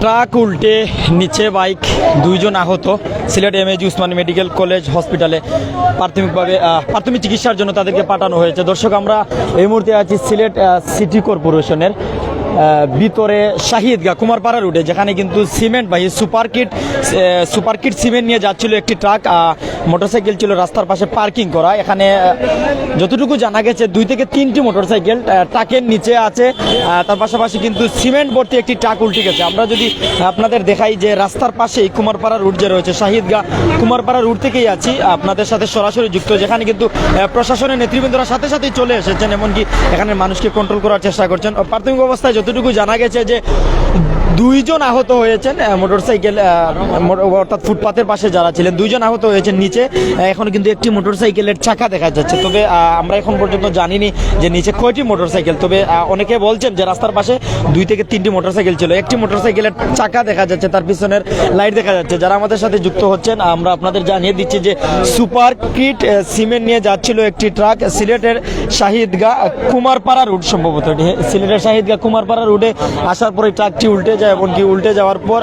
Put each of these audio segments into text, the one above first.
Truck উল্টে নিচে bike, দুইজন আহত। Sylhet MAG Usmani medical college হসপিটালে প্রাথমিক চিকিৎসার জন্য তাদেরকে পাঠানো হয়েছে। দর্শক, আমরা এই মুহূর্তে আছি সিলেট সিটি কর্পোরেশনের ভিতরে শাহিদগা কুমারপাড়া রোডে, যেখানে কিন্তু সিমেন্ট বাহী সুপারকিট সিমেন্ট নিয়ে যাচ্ছিল একটি ট্রাক। মোটরসাইকেল ছিল রাস্তার পাশে পার্কিং করা। এখানে যতটুকু জানা গেছে 2 থেকে 3টি মোটরসাইকেল ট্রাকের নিচে আছে। তার পাশাপাশি কিন্তু সিমেন্ট ভর্তি একটি ট্রাক উল্টে গেছে। আমরা যদি আপনাদের দেখাই যে রাস্তার পাশেই কুমারপাড়া রোড যে রয়েছে, শাহিদগা কুমারপাড়া রোড থেকেই আছি আপনাদের সাথে সরাসরি যুক্ত, যেখানে কিন্তু প্রশাসনের নেতৃবৃন্দরা সাথে সাথেই চলে এসেছেন, এমনকি এখানে মানুষকে কন্ট্রোল করার চেষ্টা করছেন। প্রাথমিক অবস্থায় যতটুকু জানা গেছে যে 2 জন আহত হয়েছেন মোটরসাইকেল অর্থাৎ ফুটপাতের পাশে যারা ছিলেন, 2 জন আহত হয়েছেন নিচে। এখন কিন্তু একটি মোটরসাইকেলের চাকা দেখা যাচ্ছে, তবে আমরা এখন পর্যন্ত জানিনি যে নিচে কয়টি মোটরসাইকেল। তবে অনেকে বলছেন যে রাস্তার পাশে 2 থেকে 3টি মোটরসাইকেল ছিল, একটি মোটরসাইকেলের চাকা দেখা যাচ্ছে, তার পিছনের লাইট দেখা যাচ্ছে। যারা আমাদের সাথে যুক্ত হচ্ছেন আমরা আপনাদের জানিয়ে দিচ্ছি যে সুপারকিট সিমেন্ট নিয়ে যাচ্ছিল একটি ট্রাক সিলেটের শাহিদগা কুমারপাড়া রোড, সম্ভবত সিলেটের শাহিদগা কুমারপাড়া রোডে আসার পরে ট্রাকটি উল্টে যায়। এমনকি উল্টে যাওয়ার পর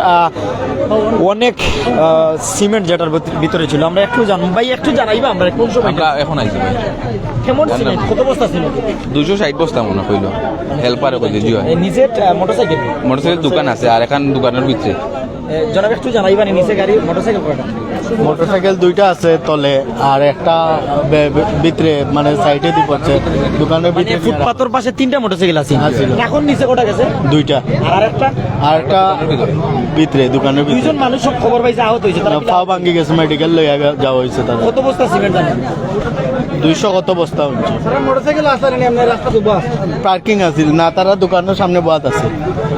অনেক সিমেন্ট যেটার ভিতরে ছিল। আমরা একটু জানবো ভাই, একটু জানাইবা আমরা কোন সময় এখন আইছি ভাই। কেমন সিমেন্ট, কত বস্তা সিমেন্ট? 260 বস্তা মনে হইলো। হেল্পারে কইছে জি হয়। নিচে মোটরসাইকেল দোকান আছে আর এখন দোকানের ভিতরে। জনাব একটু জানাইবা নিচে গাড়ি মোটরসাইকেল কয়টা? মোটরসাইকেল 2টা আছে তলে, আর একটা ভিতরে মানে সাইডে দি পড়ছে দোকানের ভিতরে। ফুটপাতের পাশে 3টা মোটরসাইকেল আছে, এখন নিচে কোটা গেছে? 2টা। আর একটা ভিতরে দোকানের ভিতরে। 2 জন মানুষ সব খবর পাইছে আহত হইছে, তারা পা ভাঙি গেছে, মেডিকেল লইয়া যাওয়া হইছে। তারা কত বস্তা সিমেন্ট জানেন? 200 কত বস্তা হচ্ছে। মোটরসাইকেল আছে না আপনার রাস্তা তো বাস পার্কিং আছিল না, তারা দোকানের সামনে বসা আছে।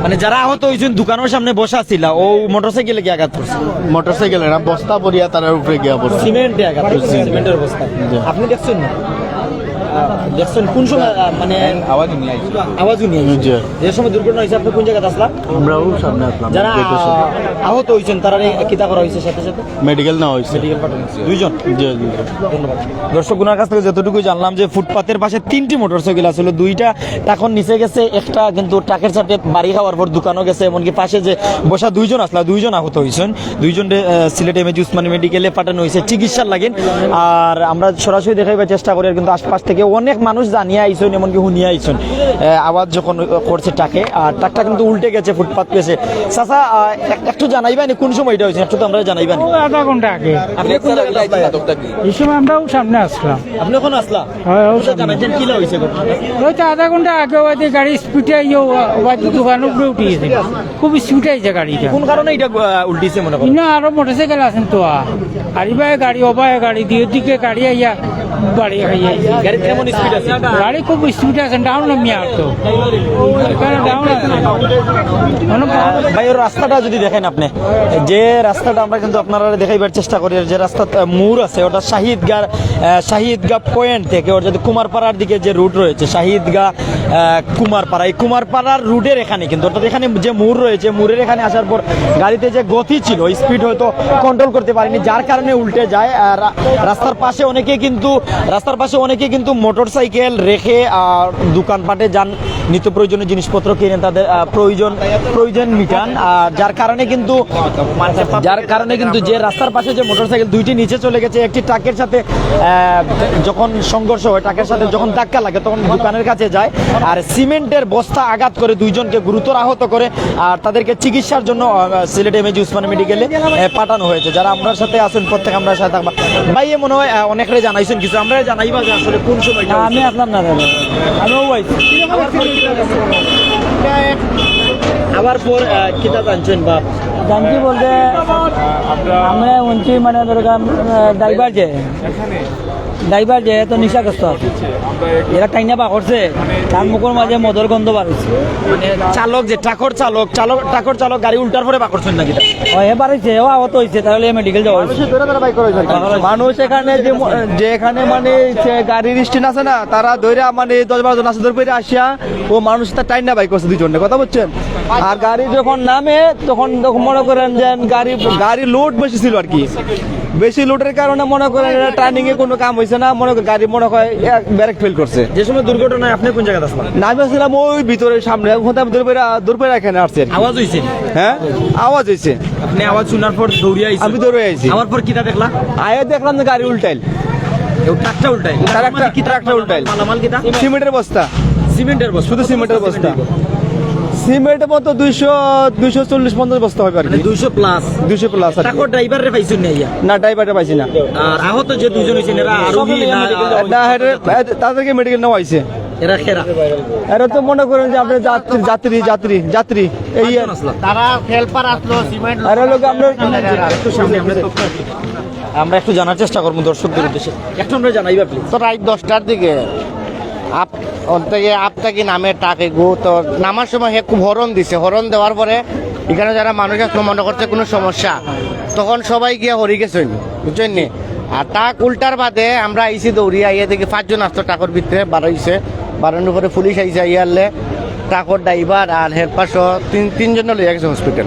মানে যারা আহত হইছেন দোকানের সামনে বসা ছিল, ও মোটরসাইকেলে কি আঘাত করছে? মোটরসাইকেল না, বস্তা পড়িয়া তার উপরে গিয়া পড়ছে। সিমেন্টে আঘাত করছে, সিমেন্টের বস্তা। আপনি দেখছেন না? দেখছেন কোন সময়? মানে আওয়াজ নিয়ে আইছে। যে সময় দুর্ঘটনা হয়েছে আপনি কোন জায়গায় আসলাম? আমরাও সামনে আসলাম। যারা আহত হয়েছেন তারা কিতা করা হয়েছে সাথে সাথে? মেডিকেল না হয়েছে, মেডিকেল পাঠানো হয়েছে 2 জন। ধন্যবাদ। দর্শক, গুনার কাছ থেকে যতটুকু জানলাম যে ফুটপাতের পাশে 3টি মোটরসাইকেল আসলে, 2টা টাকা নিচে গেছে, একটা কিন্তু ট্রাকের সাথে বাড়ি খাওয়ার পর দোকানও গেছে। এমনকি পাশে যে বসা 2 জন আসলা, 2 জন আহত হয়েছেন। 2 জন সিলেট এমএজি উসমানী মেডিকেলে পাঠানো হয়েছে চিকিৎসার লাগেন। আর আমরা সরাসরি দেখাইবার চেষ্টা করি, কিন্তু আশপাশ থেকে অনেক মানুষ জানিয়ে আইসেন, এমনকি শুনিয়ে আইসেন আওয়াজ যখন করছে ট্রাকে। আর ট্রাকটা কিন্তু উল্টে গেছে ফুটপাত পেছে। চাচা একটু জানাইবানি কোন সময় এটা হয়েছে? একটু তো আমরা জানাইবানি। আধা ঘন্টা আগে আপনি কোন জায়গায় এই সময় আমরাও সামনে আসলাম। আপনি ওখানে আসলা? জানাইছেন কি হয়েছে? হয়তো আধা ঘন্টা আগে ওই গাড়ি স্পিডে দোকানের উপরে উঠে গেছে, খুব স্পিডে আইছে গাড়িটা। কোন কারণে এটা উল্টিছে মনে করেন? না আরো মোটরসাইকেল আছেন তো, আরিবাই গাড়ি ওবাই গাড়ি দিয়ে দিকে গাড়ি আইয়া বাড়ি খাইয়া গাড়ি কেমন স্পিড আছে? গাড়ি খুব স্পিড আছে, ডাউন নামি আর তো ডাউন আছে। ভাই ওর রাস্তাটা যদি দেখেন আপনি, যে রাস্তাটা আমরা কিন্তু আপনারা দেখাইবার চেষ্টা করি, যে রাস্তা মোড় আছে ওটা শাহিদগা পয়েন্ট থেকে ওর যদি কুমারপাড়ার দিকে যে রুট রয়েছে শাহিদগা কুমারপাড়া, এই কুমারপাড়ার রুটের এখানে কিন্তু অর্থাৎ এখানে যে মোড় রয়েছে, মোড়ের এখানে আসার পর গাড়িতে যে গতি ছিল স্পিড হয়তো কন্ট্রোল করতে পারেনি, যার কারণে উল্টে যায়। আর রাস্তার পাশে অনেকে কিন্তু মোটরসাইকেল রেখে দোকানপাটে যান, নিত্য প্রয়োজনীয় জিনিসপত্র কিনে তাদের প্রয়োজন মিটান। যার কারণে কিন্তু যে রাস্তার পাশে যে মোটরসাইকেল 2টি নিচে চলে গেছে, একটি ট্রাকের সাথে যখন সংঘর্ষ হয়, ট্রাকের সাথে যখন ধাক্কা লাগে তখন দোকানের কাছে যায়। আর সিমেন্টের বস্তা আঘাত করে 2 জনকে গুরুতর আহত করে, আর তাদেরকে চিকিৎসার জন্য সিলেট এমএজি উসমানী মেডিকেলে পাঠানো হয়েছে। যারা আমার সাথে আসেন প্রত্যেক আমরা সাথে থাকবা। ভাই মনে হয় অনেকরে জানাইছেন কিছু, আমরা জানাইবা যে আসলে কোন সময়? আমি আসলাম না, আমিও আবার পর কিতা জানছেন বা জানছি বলতে আমরা শুনছি মানে দরকার ড্রাইভার যে তো নিশাগ্রস্ত আছে, এরা টাইনা বা করছে, তার মুখের মাঝে মদর গন্ধ বার হচ্ছে। মানে চালক যে ট্রাকর চালক গাড়ি উল্টার পরে বা করছেন নাকি? এবার হয়েছে ও আহত হয়েছে, তাহলে মেডিকেল যাওয়া হয়েছে। মানুষ এখানে যে এখানে মানে গাড়ির স্ট্যান্ড আছে না, তারা ধরে মানে 10-12 জন আছে, ধরে আসিয়া ও মানুষ তার টাইনা বাইক করছে 2 জনে, কথা বলছেন। আর গাড়ি যখন নামে তখন মনে করেন যে গাড়ি লোড বেশি ছিল আর কি, বেশি লোডের কারণে মনে করেন টার্নিং এ কোনো কাম হয়েছে না, মনে করেন গাড়ি মনে হয় ব্রেক ফেল করছে। যে সময় দুর্ঘটনায় আপনি কোন জায়গায় আসলেন? নামি আসছিলাম ওই ভিতরে সামনে, ওখানে আমি দূরপেরা এখানে আসছি আর কি। আওয়াজ হইছে? হ্যাঁ আওয়াজ হয়েছে, আপনি আওয়াজ শোনার পর দৌড়িয়ে আইছেন? আমি দৌড়ে আইছি। আমার পর কিটা দেখলা? আয়া দেখলাম যে গাড়ি উল্টাইল, ট্রাকটা উল্টাই? ট্রাকটা উল্টাইল। মালামাল কিটা? সিমেন্টের বস্তা, সিমেন্টের বস্তা? শুধু সিমেন্টের বস্তা। সিমেন্টের মতো 240-50 বস্তা হবে আর কি, 200 প্লাস। 200 প্লাস। ট্রাকর ড্রাইভারে পাইছেন না ইয়া? না ড্রাইভারটা পাইছি না। আর আহত যে দুইজন হইছেন এরা আরোহী না? না তাদেরকে মেডিকেল নেওয়া হয়েছে। এরা খেরা? এরা তো মনে করেন যে আপনার যাত্রী এই তারা হেল্পার আসলো সিমেন্ট এরা লোক আমরা একটু সামনে আমরা একটু জানার চেষ্টা করবো দর্শকদের উদ্দেশ্যে, একটু আমরা জানাইবা প্লিজ। তো রাত 10টার দিকে আপতাকি নামে টাকে গো, তো নামার সময় হে খুব হরণ দিছে। হরণ দেওয়ার পরে এখানে যারা মানুষ আসলো মনে করছে কোনো সমস্যা, তখন সবাই গিয়া হরি গেছে বুঝছেন নি। আর টাক উল্টার বাদে আমরা আইসি দৌড়িয়ে আইয়া দেখি 5 জন আসতো টাকর ভিতরে, বাড়াইছে। বাড়ানোর পরে পুলিশ আইসে আইয়ারলে ট্রাকর ড্রাইভার আর হেল্পার সহ তিনজন লইয়া গেছে হসপিটাল।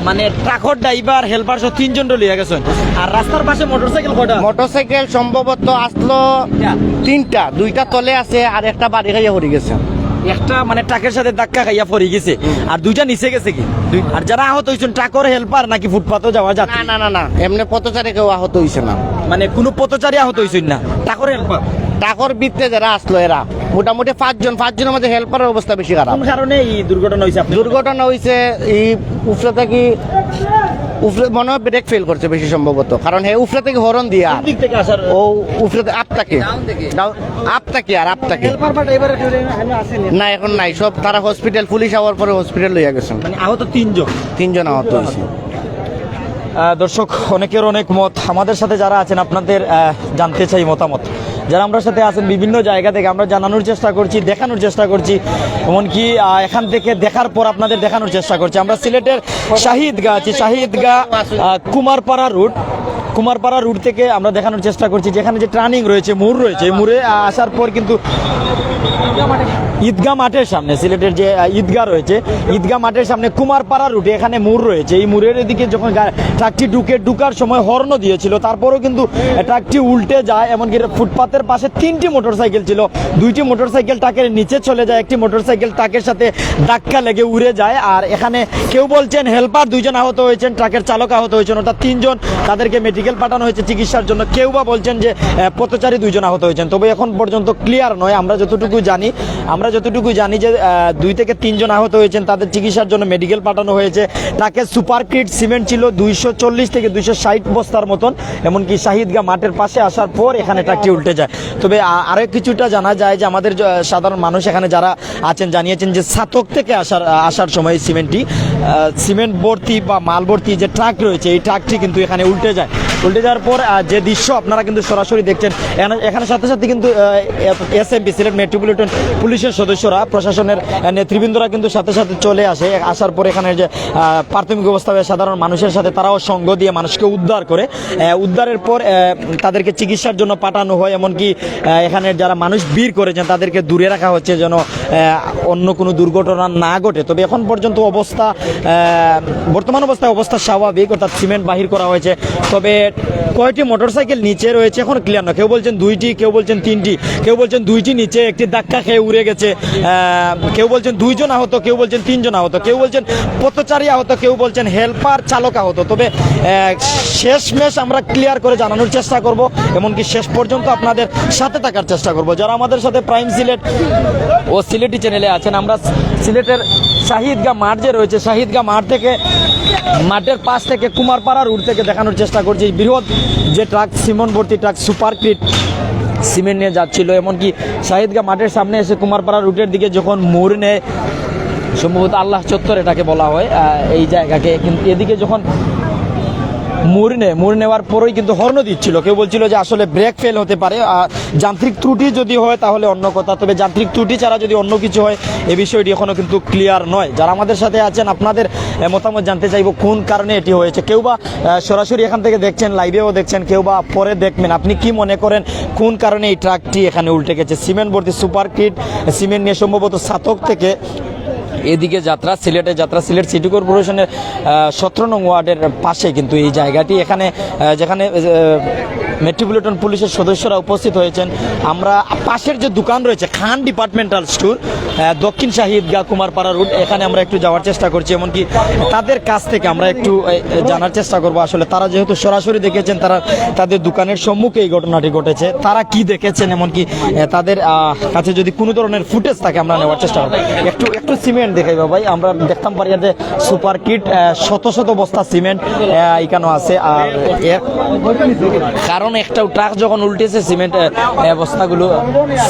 মানে ট্রাকর ড্রাইভার হেল্পার সহ 3 জন লিয়ে গেছেন। আর রাস্তার পাশে মোটরসাইকেল কয়টা? মোটরসাইকেল সম্ভবত আসলো 3টা, 2টা তলে আছে আর একটা বাড়ি খাইয়া হরি গেছে। একটা মানে ট্রাকের সাথে ধাক্কা খাইয়া পড়ে গেছে, আর 2টা নিচে গেছে কি? আর যারা আহত হয়েছেন ট্রাকর হেল্পার নাকি ফুটপাতও যাওয়া যাচ্ছে? না এমনি পথচারী কেউ আহত হইছে না। মানে কোনো পথচারী আহত হয়েছেন না, ট্রাকর হেল্পার? টাকর ভিতরে যারা আসলো এরা মোটামুটি 5 জন। 5 জনের মধ্যে হেল্পারের অবস্থা বেশি খারাপ। কোন কারণে এই দুর্ঘটনা হয়েছে? দুর্ঘটনা হয়েছে এই উফরে থেকে, উফরে মনে হয় ব্রেক ফেল করছে বেশি সম্ভবত, কারণ হে উফরে থেকে হরন দিয়া কোন দিক থেকে আসার? ও উফরে আপতাকে হেল্পার বা ড্রাইভার আসেনি? না এখন নাই, সব তারা হসপিটাল, পুলিশ আওয়ার পরে হসপিটাল লইয়া গেছেন। মানে আহত 3 জন? 3 জন আহত হয়েছে। দর্শক অনেকের অনেক মত, আমাদের সাথে যারা আছেন আপনাদের জানতে চাই মতামত। যারা আমরা সাথে আছেন বিভিন্ন জায়গা থেকে আমরা জানানোর চেষ্টা করছি, দেখানোর চেষ্টা করছি, এমনকি এখান থেকে দেখার পর আপনাদের দেখানোর চেষ্টা করছি। আমরা সিলেটের শাহিদগাঁ আছি, শাহিদগাঁ কুমারপাড়া রুট থেকে আমরা দেখানোর চেষ্টা করছি, যেখানে যে টার্নিং রয়েছে, মোড় রয়েছে, এই মোড়ে আসার পর কিন্তু ঈদগাহ মাঠের সামনে, সিলেটের যে ঈদগাহ রয়েছে, ঈদগাহ মাঠের সামনে কুমারপাড়া রুটে এখানে মোড় রয়েছে। এই মোড়ের এদিকে যখন ট্রাকটি ঢুকার সময় হর্ন দিয়েছিল, তারপরেও কিন্তু ট্রাকটি উল্টে যায়। এমনকি ফুটপাতের পাশে 3টি মোটরসাইকেল ছিল, 2টি মোটরসাইকেল ট্রাকের নিচে চলে যায়, একটি মোটরসাইকেল ট্রাকের সাথে ধাক্কা লেগে উড়ে যায়। আর এখানে কেউ বলছেন হেল্পার 2 জন আহত হয়েছেন, ট্রাকের চালক আহত হয়েছেন, অর্থাৎ 3 জন, তাদেরকে মেডিকেল পাঠানো হয়েছে চিকিৎসার জন্য। কেউ বা বলছেন যে পথচারী 2 জন আহত হয়েছেন। তবে এখন পর্যন্ত ক্লিয়ার নয়। আমরা যতটুকু জানি যে 2 থেকে 3 জন আহত হয়েছেন, তাদের চিকিৎসার জন্য মেডিকেল পাঠানো হয়েছে। তাকে সুপার ক্রিট সিমেন্ট ছিল 240 থেকে 260 বস্তার মতন। এমনকি শাহিদগাঁ মাঠের পাশে আসার পর এখানে ট্রাকটি উল্টে যায়। তবে আরও কিছুটা জানা যায় যে আমাদের সাধারণ মানুষ এখানে যারা আছেন জানিয়েছেন যে ছাতক থেকে আসার সময় সিমেন্ট ভর্তি বা মাল ভর্তি যে ট্রাক রয়েছে, এই ট্রাকটি কিন্তু এখানে উল্টে যাওয়ার পর যে দৃশ্য আপনারা কিন্তু সরাসরি দেখছেন, এখানে সাথে সাথে কিন্তু এসএমপি সিলেট মেট্রোপলিটন পুলিশের সদস্যরা, প্রশাসনের নেতৃবৃন্দরা কিন্তু সাথে সাথে চলে আসার পর এখানে যে প্রাথমিক অবস্থায় সাধারণ মানুষের সাথে তারাও সঙ্গ দিয়ে মানুষকে উদ্ধারের পর তাদেরকে চিকিৎসার জন্য পাঠানো হয়। এমনকি এখানে যারা মানুষ ভিড় করেছেন তাদেরকে দূরে রাখা হচ্ছে যেন অন্য কোনো দুর্ঘটনা না ঘটে। তবে এখন পর্যন্ত বর্তমান অবস্থায় অবস্থা স্বাভাবিক, অর্থাৎ সিমেন্ট বাহির করা হয়েছে। তবে কয়টি মোটরসাইকেল নিচে রয়েছে এখন ক্লিয়ার না। কেউ বলছেন 2টি, কেউ বলছেন 3টি, কেউ বলছেন 2টি নিচে, একটি ধাক্কা খেয়ে উড়ে গেছে, কেউ বলছেন 2 জন আহত, কেউ বলছেন 3 জন আহত, কেউ বলছেন পথচারী আহত, কেউ বলছেন হেল্পার চালক আহত। তবে শেষমেশ আমরা ক্লিয়ার করে জানানোর চেষ্টা করব, এমনকি শেষ পর্যন্ত আপনাদের সাথে থাকার চেষ্টা করব। যারা আমাদের সাথে প্রাইম সিলেট ও সিলেটি চ্যানেলে আছেন, আমরা সিলেটের শাহিদগাঁ মাঠ যে রয়েছে, শাহিদগাঁ মাঠ থেকে, মাঠের পাশ থেকে কুমারপাড়া রুট থেকে দেখানোর চেষ্টা করছি। বৃহৎ যে ট্রাক, সিমেন্ট ভর্তি ট্রাক সুপার ক্রিট সিমেন্ট নিয়ে যাচ্ছিল, এমনকি শাহিদগাঁ মাঠের সামনে এসে কুমারপাড়া রুটের দিকে যখন মোড় নেয়, সম্ভবত আল্লাহ চত্বর এটাকে বলা হয় এই জায়গাকে, কিন্তু এদিকে যখন মোড় নেওয়ার পরেই কিন্তু হর্ন দিচ্ছিল। কেউ বলছিল যে আসলে ব্রেক ফেল হতে পারে, যান্ত্রিক ত্রুটি যদি হয় তাহলে অন্য কথা, তবে যান্ত্রিক ত্রুটি ছাড়া যদি অন্য কিছু হয় এই বিষয়টি এখনও কিন্তু ক্লিয়ার নয়। যারা আমাদের সাথে আছেন আপনাদের মতামত জানতে চাইব কোন কারণে এটি হয়েছে। কেউ বা সরাসরি এখান থেকে দেখছেন, লাইভেও দেখছেন, কেউ বা পরে দেখবেন। আপনি কি মনে করেন কোন কারণে এই ট্রাকটি এখানে উল্টে গেছে? সিমেন্ট ভর্তি সুপার ক্রিট সিমেন্ট নিয়ে সম্ভবত ছাতক থেকে এদিকে যাত্রা, সিলেটের যাত্রা, সিলেট সিটি কর্পোরেশনের 17 নং ওয়ার্ডের পাশে কিন্তু এই জায়গাটি। এখানে যেখানে মেট্রোপলিটন পুলিশের সদস্যরা উপস্থিত হয়েছেন। আমরা পাশের যে দোকান রয়েছে খান ডিপার্টমেন্টাল স্টোর, দক্ষিণ শাহিদগাঁ কুমারপাড়া রোড, এখানে আমরা একটু যাওয়ার চেষ্টা করছি। এমনকি তাদের কাছ থেকে আমরা একটু জানার চেষ্টা করব আসলে তারা যেহেতু সরাসরি দেখেছেন, তাদের দোকানের সম্মুখে এই ঘটনাটি ঘটেছে, তারা কি দেখেছেন, এমনকি তাদের কাছে যদি কোনো ধরনের ফুটেজ থাকে আমরা নেওয়ার চেষ্টা করবো। একটু সিমেন্ট দেখাই ভাই, আমরা দেখতাম পারি যে সুপার কিট শত শত বস্তা সিমেন্ট এখানে আছে। আর কারণ একটা ট্রাক যখন উল্টেছে সিমেন্ট বস্তাগুলো,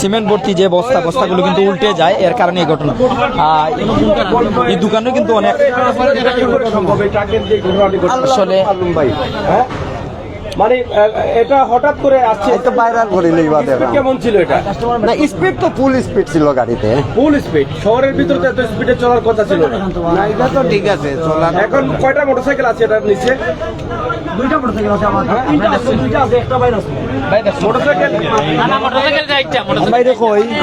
সিমেন্ট ভর্তি যে বস্তাগুলো কিন্তু উল্টে যায়, এর কারণে এই ঘটনা। এই দোকানে কিন্তু অনেক আসলে মানে এটা হঠাৎ করে আসছে, তো ভাইরাল করে লইবা দেবা। কেমন ছিল এটা? না স্পিড তো ফুল স্পিড ছিল গাড়িতে। ফুল স্পিড, শহরের ভিতরে তো এত স্পিডে চলার কথা ছিল না। না এটা তো ঠিক আছে চলার। এখন কয়টা মোটরসাইকেল আছে এটার নিচে? দুইটা মোটরসাইকেল আছে আমার। দুইটা আছে, একটা বাইরে আছে। মোটরসাইকেল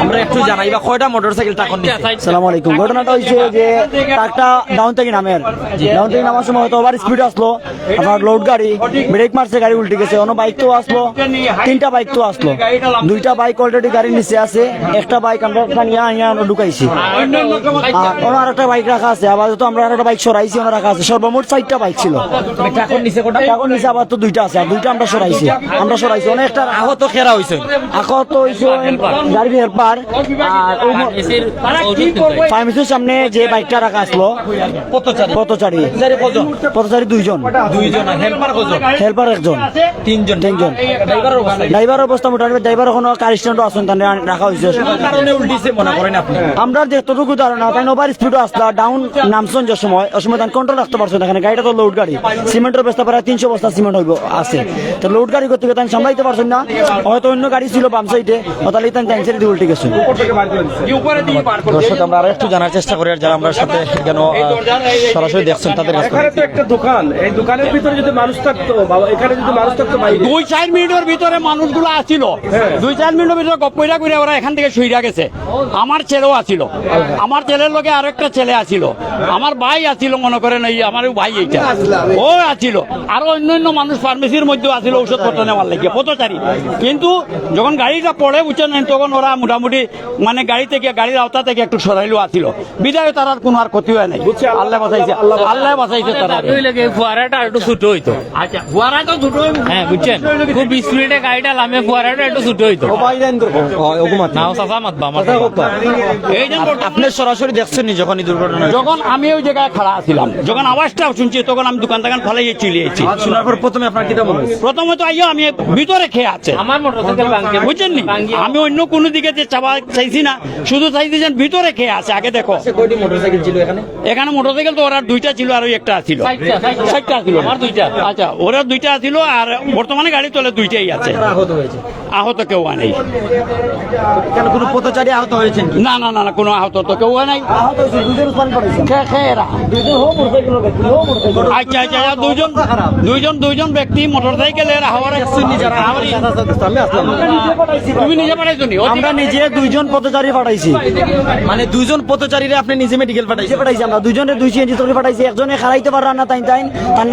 আমরা একটু জানাই বা কয়টা মোটরসাইকেল টাকা নিচ্ছে। আসসালামু আলাইকুম। ঘটনাটা হয়েছে যে ট্রাকটা ডাউন থেকে নামের, ডাউন থেকে নামার সময় হয়তো ওভার স্পিড আসলো, আপনার লোড গাড়ি ব্রেক মারছে, গাড়ি উল্টে গেছে। অন্য বাইক তো আসলো, 3টা বাইক তো আসলো, 2টা বাইক অলরেডি গাড়ির নিচে আছে, একটা বাইক আমরা ঢুকাইছি, আর আরেকটা বাইক রাখা আছে। আবার তো আমরা আরেকটা বাইক সরাইছি, ওনার রাখা আছে। সর্বমোট 4টা বাইক ছিল। টাকা নিচে কোটা এখন নিচে আবার তো 2টা আছে, আর 2টা আমরা সরাইছি। অনেকটা আহত খেরা হয়েছে। আহত হয়েছে গাড়ির হেল্পার, আর ফার্মেসির সামনে যে বাইকটা রাখা আসলো পথচারী 2জন, হেল্পার 1জন, 3জন। ড্রাইভারের অবস্থা মোটামুটি, ড্রাইভার এখনো কার স্ট্যান্ডও আসুন, তাহলে রাখা হয়েছে। কারণে উল্টিছে মনে করেন আপনি? আমরা যতটুকু ধারণা, তাই ওভার স্পিডও আসলা, ডাউন নামছেন যে সময়, ওই সময় তাই কন্ট্রোল রাখতে পারছেন। এখানে গাড়িটা তো লোড গাড়ি, সিমেন্টের বস্তা প্রায় 300 বস্তা সিমেন্ট হইব আছে, তো লোড গাড়ি করতে তাই সামলাইতে পারছেন না। হয়তো অন্য গাড়ি ছিল বাম সাইডে, তাহলে তাই ক্যান্সেল দিয়ে উল্টে গেছে। দর্শক আমরা আরো একটু জানার চেষ্টা করি, আর যারা আমরা সাথে কেন সরাসরি দেখছেন তাদের কাছে। এখানে তো একটা দোকান, এই দোকানের ভিতরে যদি মানুষ থাকতো, বাবা এখানে যদি মানুষ থাকতো, ভাই 2-4 মিনিটের ভিতরে মানুষগুলো আসছিল, 2-4 মিনিটের ভিতরে গপ্পইরা করে ওরা এখান থেকে শুইরা গেছে। আমার ছেলেও আসছিল, আমার ছেলের লগে আরো একটা ছেলে আসছিল, আমার ভাই আসছিল, মনে করেন এই আমার ভাই এইটা ও আসছিল, আরো অন্যান্য মানুষ ফার্মেসির মধ্যে আসছিল ঔষধপত্র নেওয়ার লাগে পথচারী। কিন্তু যখন গাড়িটা পড়ে বুঝছেন, তখন ওরা মোটামুটি মানে গাড়ি থেকে, গাড়ির আওতা থেকে একটু সরাইলো আসছিল, বিদায় তার কোনো আর ক্ষতি হয় নাই। আল্লাহ বাঁচাইছে, আল্লাহ বাঁচাইছে তারা। ফুয়ারাটা একটু ছোট হইতো। আচ্ছা ফুয়ারা তো ছোট, হ্যাঁ বুঝছেন, খুব স্পিডে গাড়িটা লামে, ফুয়ারাটা একটু ছোট হইতো। নাও চাচা মাতবা আমার এই যে আপনি সরাসরি দেখছেন নি যখন এই দুর্ঘটনা? যখন আমি ওই জায়গায় খাড়া ছিলাম, যখন আওয়াজটা শুনছি, তখন আমি দোকান ফালাই চলে এসেছি। শোনার পর প্রথমে আপনার কি মনে হয়েছে? প্রথমে তো আইও আমি ভিতরে খেয়ে আছে আমার মোটরসাইকেল ভাঙছে, বুঝছেন নি, আমি অন্য কোনো দিকে যে চাপা চাইছি না, শুধু চাইছি যে ভিতরে খেয়ে আছে। আগে দেখো কয়টি মোটরসাইকেল ছিল এখানে? এখানে মোটরসাইকেল তো ওরা 2টা ছিল, আর ওই একটা ছিল, 6টা ছিল, আমার 2টা। আচ্ছা ওরা 2টা ছিল, আর বর্তমানে গাড়ি চলে 2টাই আছে। আহত হয়েছে? আহত কেউ নেই। কেন কোনো পথচারী আহত হয়েছেন? না না না, কোনো আহত তো কেউ নেই। আচ্ছা আচ্ছা, দুইজন ব্যক্তি মোটরসাইকেলের তুমি নিজে পাঠাইছো নি? আমরা নিজে 2জন পথচারী পাঠাইছি, মানে 2জন পথচারীরা আপনি নিজে মেডিকেল পাঠাইছেন? পাঠাইছি আমরা 2জনের 2 CNG করে পাঠাইছি। একজনে খারাইতে পারে না, তাই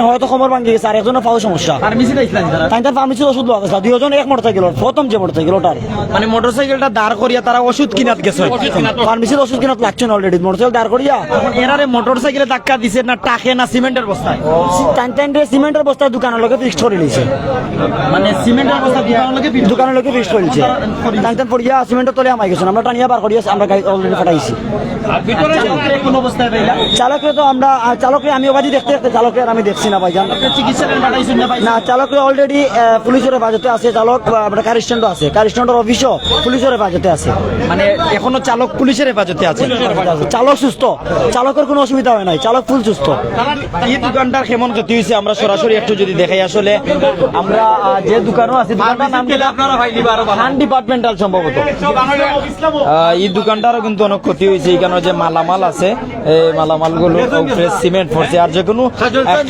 হয়তো খবর ভাঙি গেছে, আর একজনের পাও সমস্যা। ফার্মেসিতে আসলেন তারা? তাই ফার্মেসির ওষুধ লওয়া গেছে। 2জন এক মোটরসাইকেল, প্রথম যে মোটরসাইকেল ওটার, মানে মোটরসাইকেলটা দাঁড় করিয়া তারা ওষুধ কিনাত গেছে? ফার্মেসির ওষুধ কিনাত লাগছে না অলরেডি, মোটরসাইকেল দাঁড় করিয়া। এরারে মোটরসাইকেলে ধাক্কা দিছে না টাকে না সিমেন্টের বস্তায়? টাইন সিমেন্টের বস্তা দোকানের লোকে ফিক্সড করে নিয়েছে, মানে সিমেন্টের বস্তা দোকানের লোকে ফিক্সড করে নিয়েছে। টাইন পড়িয়া সিমেন্টের তলে আমায় গেছে, আমরা টানিয়া বার করিয়া আমরা গাড়ি অলরেডি পাঠাইছি। কোন অবস্থায় পাইলা? চালকরে তো আমরা, চালকরে আমি ওবাদি দেখতে চালকরে আর আমি দেখছি না ভাইজান। চিকিৎসা পাঠাইছেন না ভাই? না, চালকরে অলরেডি পুলিশের হেফাজতে আছে, চালক কার স্ট্যান্ডও আছে, কার স্ট্যান্ডের অফিসও পুলিশের হেফাজতে আছে। মানে এখনো চালক পুলিশের হেফাজতে আছে? চালক সুস্থ, চালকের কোনো অসুবিধা হয় নাই, চালক ফুল সুস্থ। এই দোকানটার কেমন ক্ষতি হয়েছে আমরা সরাসরি একটু যদি দেখাই। আসলে আমরা যে দোকানও আছে, দোকানটার নাম খান ডিপার্টমেন্টাল সম্ভবত। এই দোকানটারও কিন্তু অনেক ক্ষতি হয়েছে। এখানে যে মালামাল আছে, এই মালামাল গুলো সিমেন্ট পড়ছে, আর যে কোনো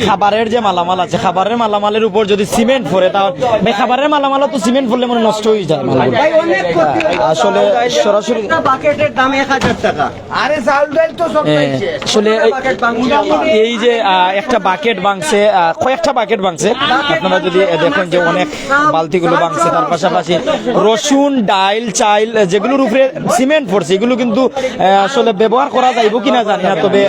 খাবারের যে মালামাল আছে, খাবারের মালামালের উপর যদি সিমেন্ট পড়ে, তাহলে খাবারের মালামালও তো সিমেন্ট পড়লে মনে নষ্ট হয়ে যায় মালগুলো। আসলে সরাসরি আসলে এই যে একটা বাকেট ভাঙছে, কয়েকটা বাকেট ভাঙছে, আপনারা যদি দেখেন যে অনেক বালতিগুলো ভাঙছে। তার পাশাপাশি রসুন, ডাইল, চাইল যেগুলোর উপরে সিমেন্ট পড়ছে এগুলো কিন্তু আসলে ব্যবহার করা যাইব কিনা জানি না, তবে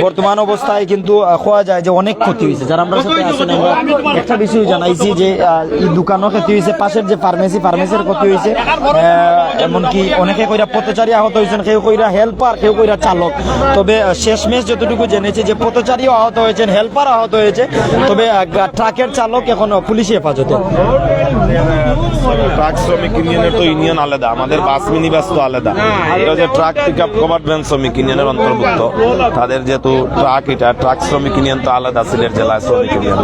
বর্তমান অবস্থায় কিন্তু খোয়া যায় যে অনেক ক্ষতি হয়েছে। যারা আমরা সাথে আছেন আমরা একটা বিষয় জানাইছি যে এই দোকানও ক্ষতি হয়েছে, পাশের যে ফার্মেসির ক্ষতি হয়েছে, এমনকি অনেকে কইরা পথচারী আহত হয়েছেন, কেউ কইরা হেল্পার, কেউ কইরা চালক। তবে শেষমেশ যতটুকু জেনেছি যে পথচারীও আহত হয়েছেন, হেল্পার আহত হয়েছে, তবে ট্রাকের চালক এখন পুলিশি হেফাজতে। ট্রাক শ্রমিক ইউনিয়নের তো ইউনিয়ন আলাদা, আমাদের বাস মিনি বাস তো আলাদা। এটা যে truck pick up covered van শ্রমিক ইউনিয়নের অন্তর্ভুক্ত, তাদের যেহেতু ট্রাক, এটা ট্রাক শ্রমিক ইউনিয়ন তো আলাদা, সিলেট জেলা শ্রমিক ইউনিয়ন।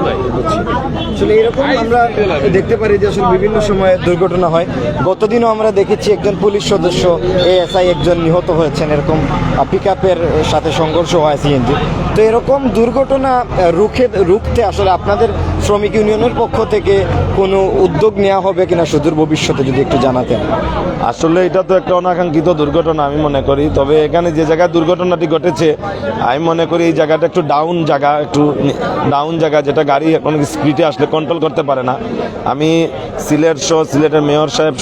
আসলে এরকম আমরা দেখতে পারি যে আসলে বিভিন্ন সময়ে দুর্ঘটনা হয়। গতদিনও আমরা দেখেছি একজন পুলিশ সদস্য এএসআই একজন নিহত হয়েছেন, এরকম পিকআপের সাথে সংঘর্ষ হয় সিএনজি। তো এরকম দুর্ঘটনা রুখতে আসলে আপনাদের শ্রমিক ইউনিয়নের পক্ষ থেকে কোনো উদ্যোগ নেওয়া হবে কিনা সুদূর ভবিষ্যতে যদি একটু জানাতেন। আসলে এটা তো একটা অনাকাঙ্ক্ষিত দুর্ঘটনা আমি মনে করি, তবে এখানে যে জায়গায় দুর্ঘটনাটি ঘটেছে আমি মনে করি এই জায়গাটা একটু ডাউন জায়গা, যেটা গাড়ি অনেক স্পিডে আসলে কন্ট্রোল করতে পারে না। আমি সিলেটের মেয়র সাহেব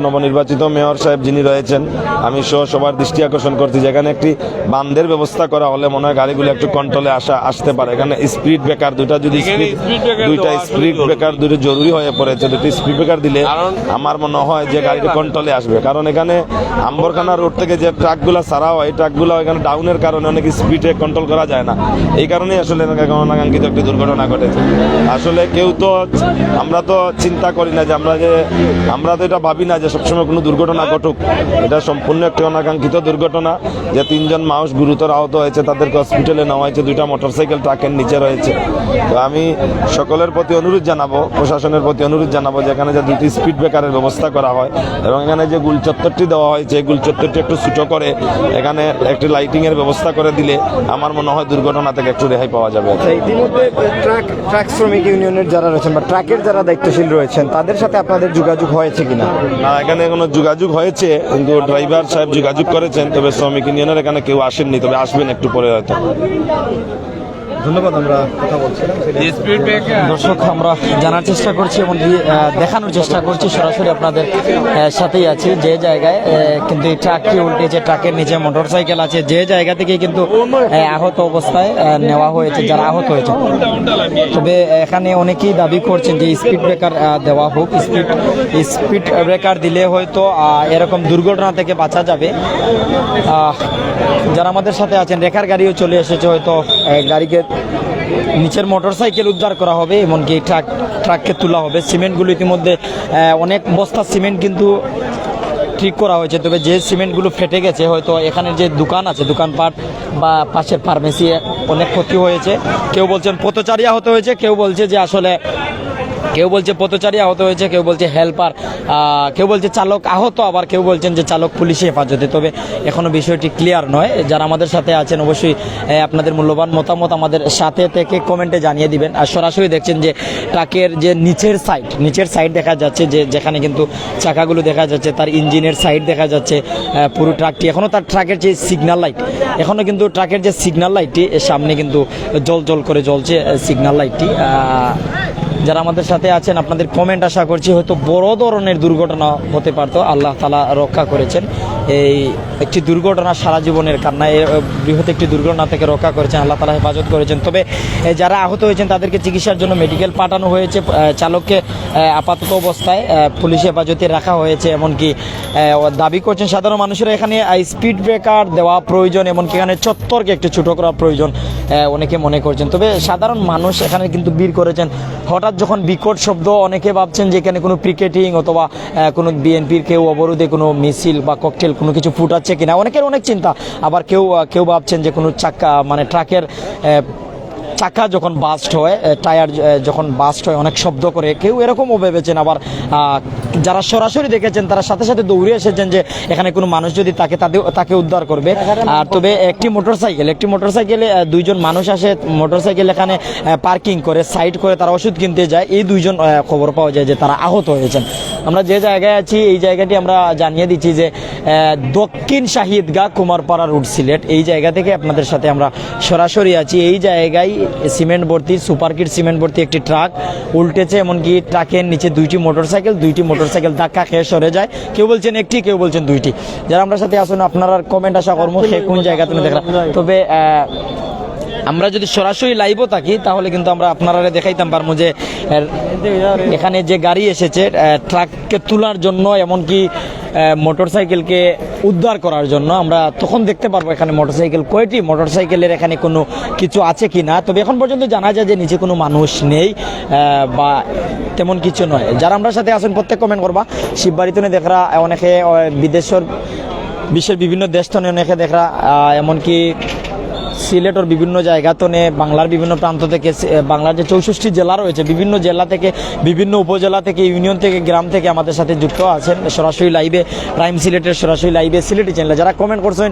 নবনির্বাচিত মেয়র সাহেব যিনি রয়েছেন, আমি সবার দৃষ্টি আকর্ষণ করছি যেখানে একটি বান্ধের ব্যবস্থা করা হলে মনে হয় গাড়িগুলো একটু কন্ট্রোলে আসতে পারে। এখানে স্পিড ব্রেকার দুইটা স্পিড ব্রেকার জরুরি হয়ে পড়েছে, দুটি স্পিড ব্রেকার দিলে আমার মনে হয় যে গাড়িটা কন্ট্রোলে আসবে। কারণ এখানে আম্বরখানা রোড থেকে যে ট্রাকগুলো ছাড়া হয়, এই ট্রাকগুলো এখানে ডাউনের কারণে অনেক স্পিডে কন্ট্রোল করা যায় না, এই কারণেই আসলে অনাকাঙ্ক্ষিত একটি দুর্ঘটনা ঘটেছে। আসলে আমরা তো চিন্তা করি না যে আমরা তো এটা ভাবি না যে সবসময় কোনো দুর্ঘটনা ঘটুক। এটা সম্পূর্ণ একটি অনাকাঙ্ক্ষিত দুর্ঘটনা, যে 3 জন মানুষ গুরুতর আহত হয়েছে, তাদেরকে হসপিটালে নেওয়া হয়েছে, 2টা মোটরসাইকেল ট্রাকের নিচে রয়েছে। তো আমি সকলের প্রতি অনুরোধ জানাবো, প্রশাসনের প্রতি অনুরোধ জানাবো যে এখানে যে 2টি স্পিড ব্রেকারের ব্যবস্থা করা হয় এবং এখানে যে গুল চত্বরটি দেওয়া হয়েছে, গুল চত্বরটি একটু ছোট করে এখানে একটি লাইটিং এর ব্যবস্থা করে দিলে আমার মনে হয় দুর্ঘটনা থেকে একটু রেহাই পাওয়া যাবে। ইতিমধ্যে ট্রাক শ্রমিক ইউনিয়নের যারা রয়েছেন বা ট্রাকের যারা দায়িত্বশীল রয়েছেন তাদের সাথে আপনাদের যোগাযোগ হয়েছে কিনা? না, এখানে কোনো যোগাযোগ হয়েছে কিন্তু ড্রাইভার সাহেব যোগাযোগ করেছেন, তবে শ্রমিক ইউনিয়নের এখানে কেউ আসেননি, তবে আসবেন একটু পরে হয়তো। ধন্যবাদ। আমরা কথা বলছিলাম দর্শক, আমরা জানার চেষ্টা করছি এবং দেখানোর চেষ্টা করছি, সরাসরি আপনাদের সাথেই আছি যে জায়গায় কিন্তু এই ট্রাকটি উল্টেছে, ট্রাকের নিচে মোটরসাইকেল আছে, যে জায়গা থেকে কিন্তু আহত অবস্থায় নেওয়া হয়েছে, যারা আহত হয়েছে। তবে এখানে অনেকেই দাবি করছেন যে স্পিড ব্রেকার দেওয়া হোক, স্পিড ব্রেকার দিলে হয়তো এরকম দুর্ঘটনা থেকে বাঁচা যাবে। যারা আমাদের সাথে আছেন, রেখার গাড়িও চলে এসেছে, হয়তো গাড়িকে নিচের মোটরসাইকেল উদ্ধার করা হবে, এমনকি ট্রাককে তোলা হবে। সিমেন্টগুলো ইতিমধ্যে অনেক বস্তা সিমেন্ট কিন্তু ঠিক করা হয়েছে, তবে যে সিমেন্টগুলো ফেটে গেছে হয়তো এখানে যে দোকান আছে, দোকানপাট বা পাশের ফার্মেসি অনেক ক্ষতি হয়েছে। কেউ বলছেন পথচারী আহত হয়েছে, কেউ বলছে যে আসলে কেউ বলছে পথচারী আহত হয়েছে, কেউ বলছে হেল্পার, কেউ বলছে চালক আহত, আবার কেউ বলছেন যে চালক পুলিশি হেফাজতে। তবে এখনো বিষয়টি ক্লিয়ার নয়। যারা আমাদের সাথে আছেন অবশ্যই আপনাদের মূল্যবান মতামত আমাদের সাথে থেকে কমেন্টে জানিয়ে দিবেন। আর সরাসরি দেখছেন যে ট্রাকের যে নিচের সাইড দেখা যাচ্ছে, যে যেখানে কিন্তু চাকাগুলো দেখা যাচ্ছে, তার ইঞ্জিনের সাইড দেখা যাচ্ছে, পুরো ট্রাকটি এখনও তার ট্রাকের যে সিগন্যাল লাইট, এখনও কিন্তু ট্রাকের যে সিগন্যাল লাইটটি সামনে কিন্তু জল করে জ্বলছে সিগন্যাল লাইটটি। যারা আমাদের সাথে আছেন আপনাদের কমেন্ট আশা করছি, হয়তো বড় ধরনের দুর্ঘটনা হতে পারতো, আল্লাহ তাআলা রক্ষা করেছেন। এই একটি দুর্ঘটনা সারা জীবনের কান্না, বৃহৎ একটি দুর্ঘটনা থেকে রক্ষা করেছেন, আল্লাহ তাআলা হেফাজত করেছেন। তবে যারা আহত হয়েছেন তাদেরকে চিকিৎসার জন্য মেডিকেল পাঠানো হয়েছে, চালককে আপাতত অবস্থায় পুলিশ হেফাজতে রাখা হয়েছে। এমনকি দাবি করছেন সাধারণ মানুষেরা এখানে স্পিড ব্রেকার দেওয়া প্রয়োজন, এমনকি এখানে চত্বরকে একটু ছোটো করা প্রয়োজন অনেকে মনে করছেন। তবে সাধারণ মানুষ এখানে কিন্তু ভিড় করেছেন। হঠাৎ যখন বিকট শব্দ, অনেকে ভাবছেন যে এখানে কোনো পিকেটিং অথবা কোনো বিএনপির কেউ অবরোধে কোনো মিছিল বা ককটেল কোনো কিছু ফুটাচ্ছে কিনা, অনেকের অনেক চিন্তা। আবার কেউ ভাবছেন যে কোনো ট্রাকের চাকা যখন বাস্ট হয়, টায়ার যখন বাস্ট হয় অনেক শব্দ করে, কেউ এরকমও ভেবেছেন। আবার যারা সরাসরি দেখেছেন তারা সাথে সাথে দৌড়ে এসেছেন যে এখানে কোনো মানুষ যদি তাকে উদ্ধার করবে। আর তবে একটি মোটরসাইকেলে দুইজন মানুষ আসে, মোটরসাইকেল এখানে পার্কিং করে সাইড করে তারা ওষুধ কিনতে যায়। এই দুইজন খবর পাওয়া যায় যে তারা আহত হয়েছেন। আমরা যে জায়গায় আছি এই জায়গাটি আমরা জানিয়ে দিচ্ছি যে দক্ষিণ শাহিদগাঁ কুমারপাড়া রুট সিলেট, এই জায়গা থেকে আপনাদের সাথে আমরা সরাসরি আছি। এই জায়গায় সিমেন্ট ভর্তি, সুপারকিট সিমেন্ট ভর্তি একটি ট্রাক উল্টেছে, এমনকি ট্রাকের নিচে দুইটি মোটরসাইকেল ধাক্কা খেয়ে সরে যায়। কেউ বলছেন একটি, কেউ বলছেন দুইটি। যারা আমরা সাথে আসুন আপনারা কমেন্ট আশা করবো সে কোন জায়গা তুমি দেখলাম। তবে আমরা যদি সরাসরি লাইভও থাকি তাহলে কিন্তু আমরা আপনারা দেখাইতাম পারবো যে এখানে যে গাড়ি এসেছে ট্রাককে তোলার জন্য, এমনকি মোটরসাইকেলকে উদ্ধার করার জন্য, আমরা তখন দেখতে পারবো এখানে মোটরসাইকেল কয়টি, মোটরসাইকেলের এখানে কোনো কিছু আছে কি না। তবে এখন পর্যন্ত জানা যায় যে নিচে কোনো মানুষ নেই বা তেমন কিছু নয়। যারা আমরা সাথে আসেন প্রত্যেক কমেন্ট করবা। শিববাড়িতে দেখরা অনেকে বিশ্বের বিভিন্ন দেশ থেকে অনেকে দেখরা, এমনকি সিলেটের বিভিন্ন জায়গা তনে বাংলার বিভিন্ন প্রান্ত থেকে, বাংলার যে 64 জেলা রয়েছে বিভিন্ন জেলা থেকে, বিভিন্ন উপজেলা থেকে, ইউনিয়ন থেকে, গ্রাম থেকে আমাদের সাথে যুক্ত আছেন সরাসরি লাইভে, প্রাইম সিলেটের সরাসরি লাইভে সিলেটি চ্যানেলে। যারা কমেন্ট করছেন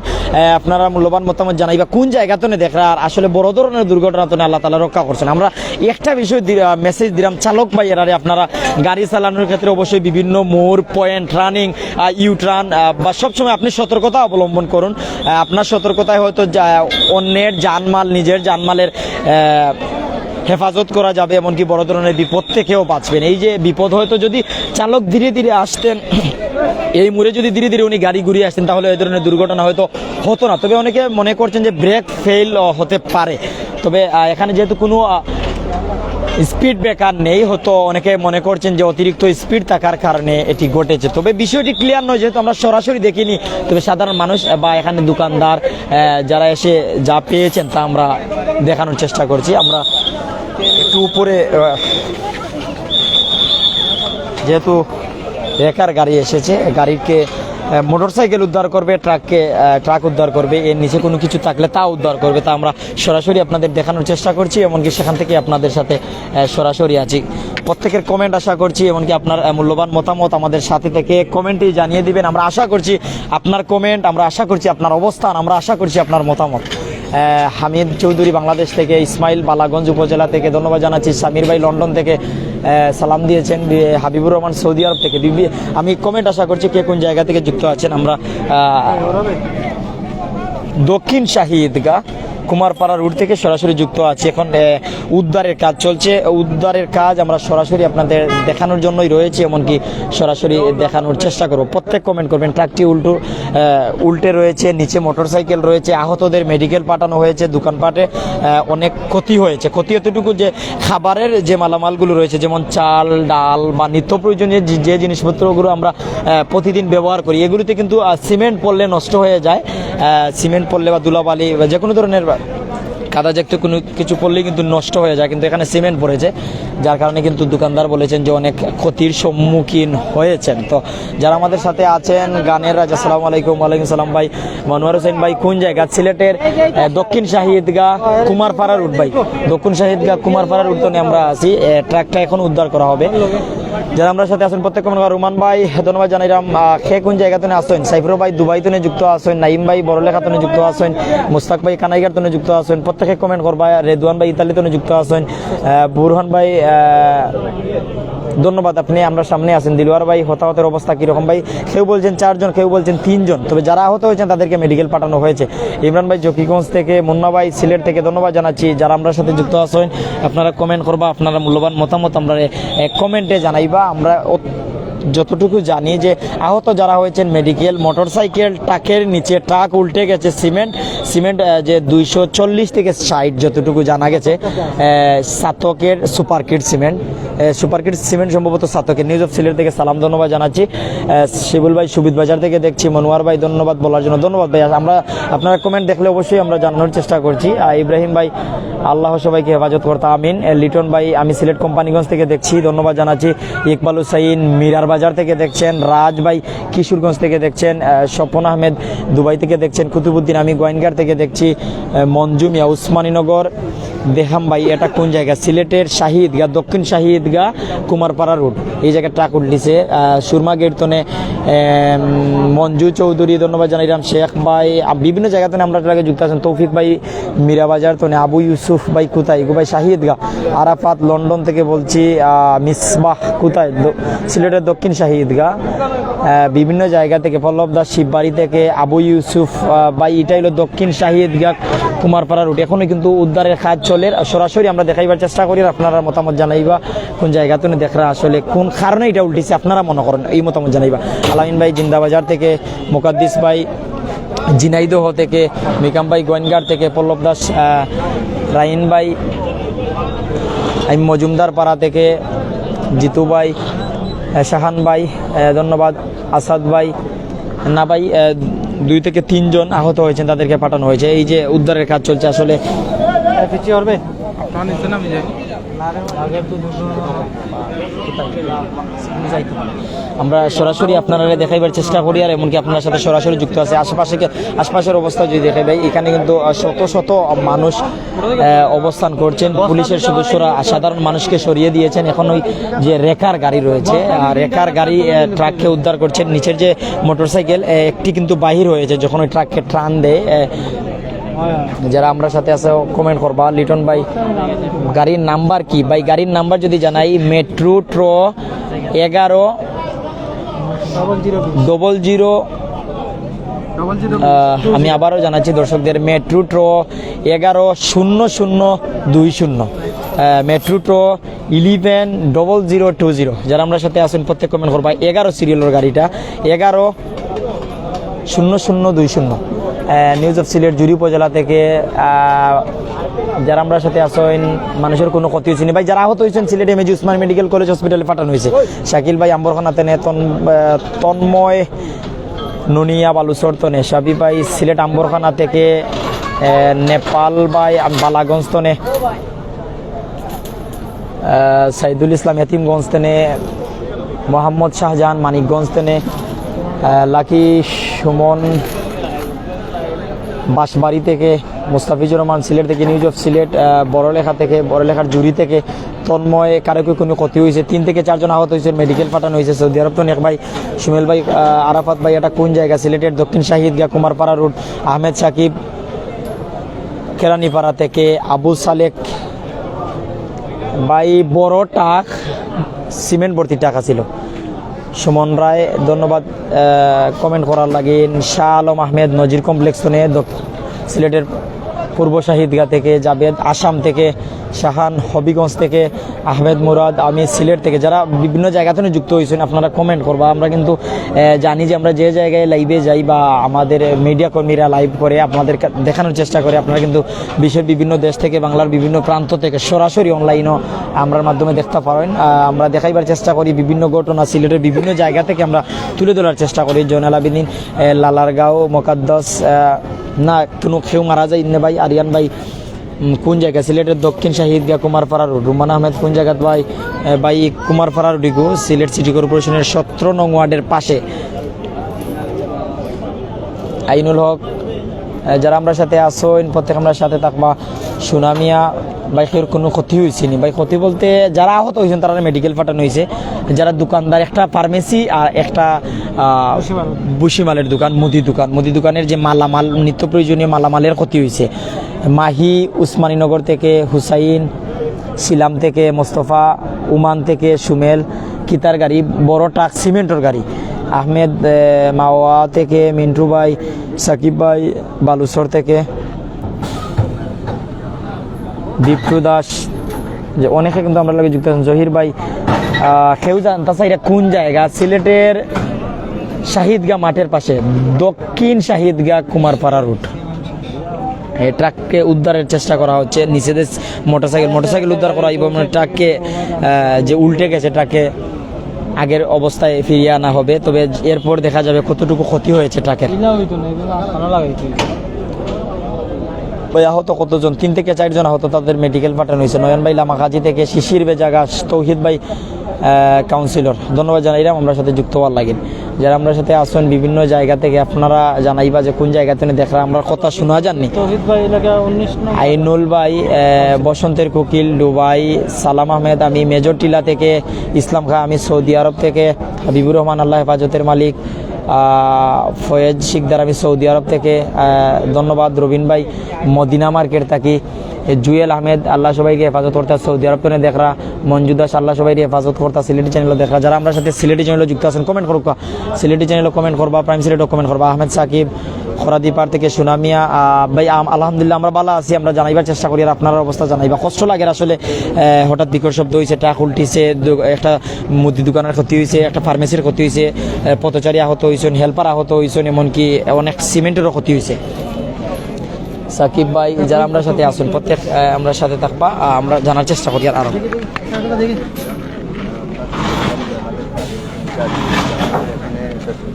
আপনারা মূল্যবান মতামত জানাইবা কোন জায়গা তনে দেখা। আর আসলে বড় ধরনের দুর্ঘটনা তনে আল্লাহ তাআলা রক্ষা করছেন। আমরা একটা বিষয় মেসেজ দিলাম চালক ভাইয়েরা, আপনারা গাড়ি চালানোর ক্ষেত্রে অবশ্যই বিভিন্ন মোড় পয়েন্ট, রানিং, ইউটার্ন বা সবসময় আপনি সতর্কতা অবলম্বন করুন। আপনার সতর্কতায় হয়তো অন্যের জানমাল, নিজের জানমালের হেফাজত করা যাবে, এমনকি বড় ধরনের বিপদ থেকেও বাঁচবেন। এই যে বিপদ হয়তো যদি চালক ধীরে ধীরে আসতেন, এই মোড়ে যদি ধীরে ধীরে উনি গাড়ি ঘুরিয়ে আসতেন তাহলে এই ধরনের দুর্ঘটনা হয়তো হতো না। তবে অনেকে মনে করছেন যে ব্রেক ফেল হতে পারে। তবে এখানে যেহেতু কোনো স্পিড ব্রেকার নেই, হয়তো অনেকে মনে করছেন যে অতিরিক্ত স্পিড থাকার কারণে এটি ঘটেছে। তবে বিষয়টি ক্লিয়ার নয়, যেহেতু আমরা সরাসরি দেখিনি। তবে সাধারণ মানুষ বা এখানে দোকানদার যারা এসে যা পেয়েছেন তা আমরা দেখানোর চেষ্টা করছি। আমরা একটু উপরে, যেহেতু একার গাড়ি এসেছে, গাড়িকে মোটরসাইকেল উদ্ধার করবে, ট্রাক উদ্ধার করবে, এর নিচে কোনো কিছু থাকলে তা উদ্ধার করবে, তা আমরা সরাসরি আপনাদের দেখানোর চেষ্টা করছি। এমনকি সেখান থেকে আপনাদের সাথে সরাসরি আছি। প্রত্যেকের কমেন্ট আশা করছি, এমনকি আপনার মূল্যবান মতামত আমাদের সাথে থেকে কমেন্টেই জানিয়ে দিবেন। আমরা আশা করছি আপনার কমেন্ট, আমরা আশা করছি আপনার অবস্থান, আমরা আশা করছি আপনার মতামত। হামিদ চৌধুরী বাংলাদেশ থেকে, ইসমাইল বালাগঞ্জ উপজেলা থেকে ধন্যবাদ জানাচ্ছি। সামির ভাই লন্ডন থেকে সালাম দিয়েছেন, হাবিবুর রহমান সৌদি আরব থেকে। আমি কমেন্ট আশা করছি কে কোন জায়গা থেকে যুক্ত আছেন। আমরা দক্ষিণ শাহিদগাঁ কুমারপাড়া রুট থেকে সরাসরি যুক্ত আছি। এখন উদ্ধারের কাজ চলছে, উদ্ধারের কাজ আমরা সরাসরি আপনাদের দেখানোর জন্যই রয়েছে, এমনকি সরাসরি দেখানোর চেষ্টা করব। প্রত্যেক কমেন্ট করবেন। ট্রাকটি উল্টে রয়েছে, নিচে মোটরসাইকেল রয়েছে, আহতদের মেডিকেল পাঠানো হয়েছে, দোকানপাটে অনেক ক্ষতি হয়েছে। ক্ষতি এতটুকু যে খাবারের যে মালামালগুলো রয়েছে, যেমন চাল, ডাল বা নিত্য প্রয়োজনীয় যে জিনিসপত্রগুলো আমরা প্রতিদিন ব্যবহার করি, এগুলিতে কিন্তু সিমেন্ট পড়লে নষ্ট হয়ে যায়। সিমেন্ট পড়লে বা ধুলাবালি বা যে কোনো ধরনের কাদাযুক্ত কোনো কিছু পড়লেই কিন্তু নষ্ট হয়ে যায়, কিন্তু এখানে সিমেন্ট পড়েছে, যার কারণে কিন্তু দোকানদার বলেছেন যে অনেক ক্ষতির সম্মুখীন হয়েছেন। তো যারা আমাদের সাথে আছেন, গানের রাজ, আসসালামু আলাইকুম। ওয়ালাইকুম সালাম ভাই। মনোয়ার হোসেন ভাই কোন জায়গা? সিলেটের দক্ষিণ শাহিদগাঁ কুমারপাড়া রুট ভাই, দক্ষিণ শাহিদগাঁ কুমারপাড়া রুট তো আমরা আছি। ট্রাকটা এখন উদ্ধার করা হবে। যারা আমরা সাথে আছেন প্রত্যেক কমেন্ট, রুমান ভাই ধন্যবাদ জানাইলাম। খে কোন জায়গা থেকে আসেন? সাইফুর ভাই দুবাই থেকে যুক্ত আছেন, নাইম ভাই বড়লেখা থেকে যুক্ত আছেন, মুস্তাক ভাই কানাইগার থেকে যুক্ত আছেন, প্রত্যেকে কমেন্ট করবা। রেদওয়ান ভাই ইতালি থেকে যুক্ত আছেন, বুরহান ভাই ধন্যবাদ, আপনি আমরা সামনে আছেন। দিলওয়ার ভাই হতাহতের অবস্থা কিরকম ভাই? কেউ বলছেন 4 জন, কেউ বলছেন 3 জন। তবে যারা আহত হয়েছেন তাদেরকে মেডিকেল পাঠানো হয়েছে। ইমরান ভাই জকিগঞ্জ থেকে, মুন্না ভাই সিলেট থেকে ধন্যবাদ জানাচ্ছি। যারা আমরা সাথে যুক্ত আছেন আপনারা কমেন্ট করবা, আপনারা মূল্যবান মতামত আমরা কমেন্টে জানাইবা। আমরা যতটুকু জানি যে আহত যারা হয়েছেন মেডিকেল, মোটরসাইকেল, ট্রাকের নিচে ট্রাক উল্টে গেছে, সিমেন্ট যে 240 থেকে 60 যতটুকু জানা গেছে, সাতকের সুপারকিট সিমেন্ট সম্ভবত সাতকের। নিউজ অফ সিলেট থেকে সালাম, ধন্যবাদ জানাচ্ছি। শিবুল ভাই সুবিদ বাজার থেকে দেখছি। মনোয়ার ভাই ধন্যবাদ বলার জন্য, ধন্যবাদ ভাই। আমরা আপনারা কমেন্ট দেখলে অবশ্যই আমরা জানানোর চেষ্টা করছি। ইব্রাহিম ভাই আল্লাহ সবাইকে হেফাজত করতে আমিন। লিটন ভাই আমি সিলেট কোম্পানিগঞ্জ থেকে দেখছি, ধন্যবাদ জানাচ্ছি। ইকবাল হুসাইন মিরার বাজার থেকে দেখছেন। রাজ ভাই কিশোরগঞ্জ থেকে দেখছেন। স্বপন আহমেদ দুবাই থেকে দেখছেন। কুতুবুদ্দিন আমি গোয়েনগার থেকে দেখছি। মঞ্জু মিয়া উসমানীনগর দেখাম ভাই এটা কোন জায়গা, সিলেটের শাহী ঈদগাহ, দক্ষিণ শাহী ঈদগাহ কুমারপাড়া রোড, এই জায়গায় ট্রাক উঠলিছে। সুরমা কীর্তনে মঞ্জু চৌধুরী ধন্যবাদ জানাইলাম, শেখ ভাই বিভিন্ন জায়গাতে আমরা ট্রাকে যুক্ত আছেন, তৌফিক ভাই মীরাবাজার তনে, আবু ইউসুফ ভাই কোথায় ভাই শাহী ঈদগাহ, আরাফাত লন্ডন থেকে বলছি, মিসবাহ কোথায় সিলেটের দক্ষিণ শাহী ঈদগাহ, বিভিন্ন জায়গা থেকে পল্লব দাস শিববাড়ি থেকে, আবু ইউসুফ ভাই এটা হলো দক্ষিণ শাহী ঈদগাহ কুমারপাড়া রুট। এখনো কিন্তু উদ্ধারের কাজ চলে, সরাসরি আমরা দেখাইবার চেষ্টা করি, আপনারা মতামত জানাইবা কোন জায়গাতে দেখরা আসলে কোন কারণে এটা উল্টেছে আপনারা মনে করেন এই মতামত জানাইবা। আলামিন ভাই জিন্দাবাজার থেকে, মুকাদ্দিস ভাই জিনাইদহ থেকে, মিকাম ভাই গোয়েনগাড় থেকে, পল্লব দাস, রাইন ভাই আমি মজুমদার পাড়া থেকে, জিতু ভাই, শাহান ভাই ধন্যবাদ, আসাদ ভাই না ভাই 2 থেকে 3 জন আহত হয়েছেন, তাদেরকে পাঠানো হয়েছে। এই যে উদ্ধারের কাজ চলছে আসলে আমরা সরাসরি আপনারা দেখাইবার চেষ্টা করি, আর এমনকি আপনার সাথে সরাসরি যুক্ত আছে। আশপাশের অবস্থা যদি দেখাই ভাই, এখানে কিন্তু শত শত মানুষ অবস্থান করছেন, পুলিশের সদস্যরা সাধারণ মানুষকে সরিয়ে দিয়েছেন। এখন ওই যে রেকার গাড়ি রয়েছে, রেকার গাড়ি ট্রাককে উদ্ধার করছেন। নিচের যে মোটরসাইকেল একটি কিন্তু বাহির হয়েছে, যখন ওই ট্রাককে টান দেয়। যারা আমরা সাথে আছে কমেন্ট করবা। লিটন ভাই গাড়ির নাম্বার কি ভাই, গাড়ির নাম্বার যদি জানাই, মেট্রো ট্র 1100, আমি আবারও জানাচ্ছি দর্শকদের, মেট্রো ট্র 110020, মেট্রো ট্র 110020। যারা আমরা সাথে আছেন প্রত্যেক কমেন্ট করবা। 11 সিরিয়ালের গাড়িটা 110020। নিউজ অফ সিলেট জুরি উপজেলা থেকে যারা আমরা সাথে আসেন, মানুষের কোনো ক্ষতি হয়েছে ভাই। যারা আহত হয়েছেন Sylhet MAG Osman medical college হসপিটালে পাঠানো হয়েছে। শাকিল ভাই আম্বরখানাতে, তন্ময় নুনিয়া বালুচর তনে, সাবি ভাই সিলেট আম্বরখানা থেকে, নেপাল ভাই বালাগঞ্জ তনে, সাইদুল ইসলাম এতিমগঞ্জ তেনে, মোহাম্মদ শাহজাহান মানিকগঞ্জ তেনে, লাকি সুমন বাঁশবাড়ি থেকে, মুস্তাফিজুর রহমান সিলেট থেকে, নিউজ অফ সিলেট বড়লেখা থেকে, বড়লেখার জুরি থেকে, তন্ময় কারো কোনো ক্ষতি হয়েছে। 3 থেকে 4 জন আহত হয়েছে, মেডিকেল পাঠানো হয়েছে সৌদি আরব। তো নেক ভাই, সুমেল ভাই, আরাফাত ভাই এটা কোন জায়গা, সিলেটের দক্ষিণ শাহী ঈদগাহ কুমারপাড়া রোড। আহমেদ সাকিব কেরানীপাড়া থেকে, আবু সালেক ভাই বড় টাক সিমেন্ট ভর্তি টাকা ছিল। সুমন রায় ধন্যবাদ কমেন্ট করার লাগে। শাহ আলম আহমেদ নজির কমপ্লেক্স থেকে, সিলেটের পূর্ব শাহী ঈদগাহ থেকে, জাবেদ আসাম থেকে, শাহান হবিগঞ্জ থেকে, আহমেদ মুরাদ আমি সিলেট থেকে। যারা বিভিন্ন জায়গাতে যুক্ত হয়েছেন আপনারা কমেন্ট করবা। আমরা কিন্তু জানি যে আমরা যে জায়গায় লাইভে যাই বা আমাদের মিডিয়া কর্মীরা লাইভ করে আপনাদের দেখানোর চেষ্টা করে, আপনারা কিন্তু বিশ্বের বিভিন্ন দেশ থেকে, বাংলার বিভিন্ন প্রান্ত থেকে সরাসরি অনলাইনও আমরার মাধ্যমে দেখতে পারেন। আমরা দেখাইবার চেষ্টা করি বিভিন্ন ঘটনা, সিলেটের বিভিন্ন জায়গা থেকে আমরা তুলে ধরার চেষ্টা করি। জয়নাল আবেদিন লালারগাঁও, মোকাদ্দাস না কোনো কেউ মারা যায় ইন্নে ভাই। আরিয়ান ভাই কোন জায়গা, সিলেটের দক্ষিণ শাহী ঈদগাহ কুমারপাড়া রোড। রুমান আহমেদ কোন জায়গা ভাই, ভাই কুমারপাড়া রোডিগু সিলেট সিটি কর্পোরেশনের 17 নং ওয়ার্ডের পাশে। আইনুল হক যারা আমরা সাথে আসেন প্রত্যেক আমরা সাথে থাকবা। সুনামিয়া বাইকের কোনো ক্ষতি হয়েছে নি ভাই, ক্ষতি বলতে যারা আহত হয়েছেন তারা মেডিকেল পাঠানো হয়েছে। যারা দোকানদার, একটা ফার্মেসি আর একটা বুসিমালের দোকান, মুদি দোকানের যে মালামাল, নিত্য প্রয়োজনীয় মালামালের ক্ষতি হয়েছে। মাহি উসমানীনগর থেকে, হুসাইন শিলাম থেকে, মোস্তফা উমান থেকে, সুমেল কিতার গাড়ি, বড় ট্রাক সিমেন্টের গাড়ি। আহমেদ মাওয়া থেকে, মিন্টু ভাই, সাকিব ভাই বালুচর থেকে, দীপ্তু দাস, যে অনেকে কিন্তু আমরা লাগে যুক্ত আছেন। জহির ভাই কেউ জানতে চাই এটা কোন জায়গা, সিলেটের শাহী ঈদগাহ মাঠের পাশে, দক্ষিণ শাহী ঈদগাহ কুমারপাড়া রুট। এই ট্রাককে উদ্ধারের চেষ্টা করা হচ্ছে। নিচে মোটরসাইকেল উদ্ধার করা এবং ট্রাককে যে উল্টে গেছে ট্রাককে আগের অবস্থায় ফিরিয়ে আনা হবে। তবে এরপর দেখা যাবে কতটুকু ক্ষতি হয়েছে ট্রাকের। ওই আহত কতজন 3 থেকে 4 জন আহত, তাদের মেডিকেল পাঠানো হয়েছে। নয়ন ভাই লামাকাজি থেকে, শিশির বেজাগা, তৌহিদ ভাই কাউন্সিলর, ধন্যবাদ জানাইলাম আমরা সাথে যুক্ত হওয়ার লাগে। যারা আমরা সাথে আসুন বিভিন্ন জায়গা থেকে, আপনারা জানাইবা যে কোন জায়গা থেকে দেখরা আমরা কথা শোনা জাননি। তৌহিদ ভাই এলাকা 19 আইনুল ভাই বসন্তের কোকিল দুবাই, সালাম আহমেদ আমি মেজর টিলা থেকে, ইসলাম খা আমি সৌদি আরব থেকে, হাবিবুর রহমান আল্লাহ হেফাজতের মালিক, ফয়েজ শিকদার আমি সৌদি আরব থেকে, ধন্যবাদ রবিন ভাই মদিনা মার্কেট থাকি, জুয়েল আহমেদ আল্লাহ সবাইকে হেফাজত করতে সৌদি আরব থেকে দেখরা, মঞ্জুদাস আল্লাহ সবাইকে হেফাজত করতে সিলেটি চ্যানেলও দেখা। যারা আমরা সাথে সিলেটি চ্যানেলে যুক্ত আছেন কমেন্ট করবা, সিলেটি চ্যানেলও কমেন্ট করবা, প্রাইম সিলেটও কমেন্ট করবা। আহমেদ সাকিব খরাদিপার থেকে সুনামিয়া ভাই আলহামদুলিল্লাহ আমরা ভালো আছি, আমরা জানাইবার চেষ্টা করি আর আপনার অবস্থা জানাইবা। কষ্ট লাগে আসলে, হঠাৎ বিকট শব্দ হয়েছে, ট্রাক উল্টিছে, একটা মুদি দোকানের ক্ষতি হয়েছে, একটা ফার্মেসির ক্ষতি হয়েছে, পথচারী আহত হয়েছেন, হেল্পার আহত হয়েছেন, এমনকি অনেক সিমেন্টেরও ক্ষতি হয়েছে। সাকিব ভাই যারা আমরা সাথে আসুন প্রত্যেক আমরা সাথে থাকবা, আমরা জানার চেষ্টা করি আর আরো।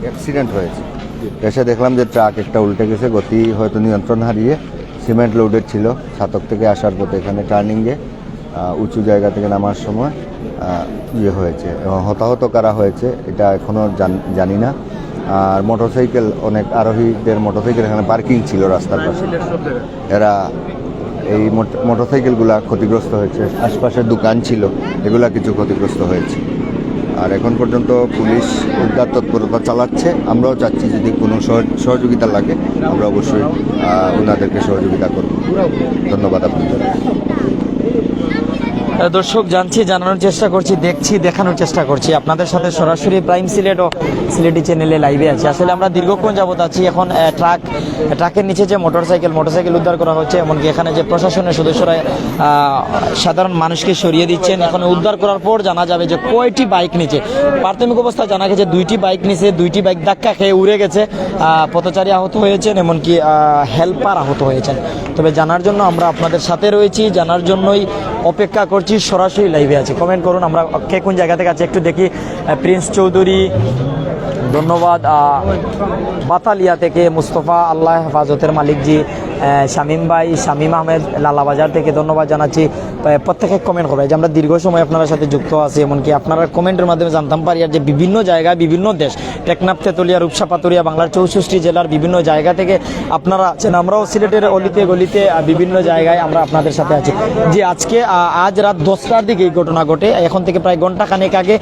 অ্যাক্সিডেন্ট হয়েছে, এসে দেখলাম যে ট্রাক একটা উল্টে গেছে, গতি হয়তো নিয়ন্ত্রণ হারিয়ে, সিমেন্ট লোডেড ছিল, ছাতক থেকে আসার পথে এখানে টার্নিংয়ে উঁচু জায়গা থেকে নামার সময় ইয়ে হয়েছে এবং হতাহত কারা হয়েছে এটা এখনও জানি না। আর মোটরসাইকেল, অনেক আরোহীদের মোটরসাইকেল এখানে পার্কিং ছিল রাস্তার পাশে, এরা এই মোটরসাইকেলগুলা ক্ষতিগ্রস্ত হয়েছে, আশপাশের দোকান ছিল এগুলা কিছু ক্ষতিগ্রস্ত হয়েছে। আর এখন পর্যন্ত পুলিশ উদ্ধার তৎপরতা চালাচ্ছে, আমরাও চাচ্ছি যদি কোনো সহযোগিতা লাগে আমরা অবশ্যই ওনাদেরকে সহযোগিতা করব। ধন্যবাদ আপনাদের। দর্শক জানছি, জানানোর চেষ্টা করছি, দেখছি, দেখানোর চেষ্টা করছি আপনাদের সাথে সরাসরি প্রাইম সিলেট ও সিলেটি চ্যানেলে লাইভে আছি। আসলে আমরা দীর্ঘক্ষণ যাবত আছি। এখন ট্রাকের নিচে যে মোটরসাইকেল উদ্ধার করা হচ্ছে, এমনকি এখানে যে প্রশাসনের সদস্যরা সাধারণ মানুষকে সরিয়ে দিচ্ছেন। এখন উদ্ধার করার পর জানা যাবে যে কয়টি বাইক নিচে। প্রাথমিক অবস্থা জানা গেছে 2টি বাইক নিচে, 2টি বাইক ধাক্কা খেয়ে উড়ে গেছে, পথচারী আহত হয়েছেন, এমনকি হেল্পার আহত হয়েছেন। তবে জানার জন্য আমরা আপনাদের সাথে রয়েছি, জানার জন্যই অপেক্ষা করছি, সরাসরি লাইভে আছে। কমেন্ট করুন আমরা কে কোন জায়গা থেকে আছে একটু দেখি। প্রিন্স চৌধুরী ধন্যবাদ, বাতালিয়া থেকে মুস্তফা আল্লাহ হেফাজতের মালিকজি, শামীম ভাই, শামীম আহমেদ লালাবাজার থেকে ধন্যবাদ জানাচ্ছি। প্রত্যেকে কমেন্ট করবে যে আমরা দীর্ঘ সময় আপনার সাথে যুক্ত আছি, এমনকি আপনারা কমেন্টের মাধ্যমে জানতাম পারি আর যে বিভিন্ন জায়গায় বিভিন্ন দেশ, টেকনাফ, তেতুলিয়া, রূপসা, পাতুরিয়া, বাংলার 64 জেলার বিভিন্ন জায়গা থেকে আপনারা আছেন। আমরাও সিলেটের অলিতে গলিতে বিভিন্ন জায়গায় আমরা আপনাদের সাথে আছি। যে আজকে আজ রাত 10টার দিকে এই ঘটনা ঘটে, এখন থেকে প্রায় ঘন্টা খানেক আগে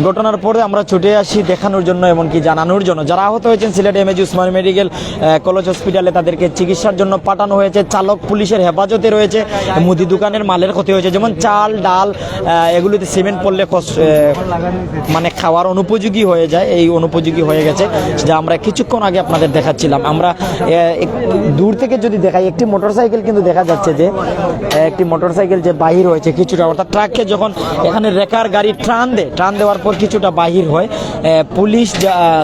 ঘটনার পরে আমরা ছুটে আসি দেখানোর জন্য, এমনকি জানানোর জন্য। যারা আহত হয়েছেন Sylhet MAG Usmani medical college হসপিটালে, তাদেরকে চিকিৎসার জন্য পাঠানো হয়েছে। চালক পুলিশের হেফাজতে রয়েছে। মুদি দোকানের মালের ক্ষতি হয়েছে, যেমন চাল, ডাল, এগুলিতে সিমেন্ট পড়লে মানে খাওয়ার অনুপযোগী হয়ে যায়, এই অনুপযোগী হয়ে গেছে, যা আমরা কিছুক্ষণ আগে আপনাদের দেখাচ্ছিলাম। আমরা দূর থেকে যদি দেখাই, একটি মোটরসাইকেল কিন্তু দেখা যাচ্ছে যে একটি মোটরসাইকেল যে বাহির হয়েছে কিছুটা, অর্থাৎ ট্রাককে যখন এখানে রেকার গাড়ি টান দেওয়ার পর কিছুটা বাহির হয়। পুলিশ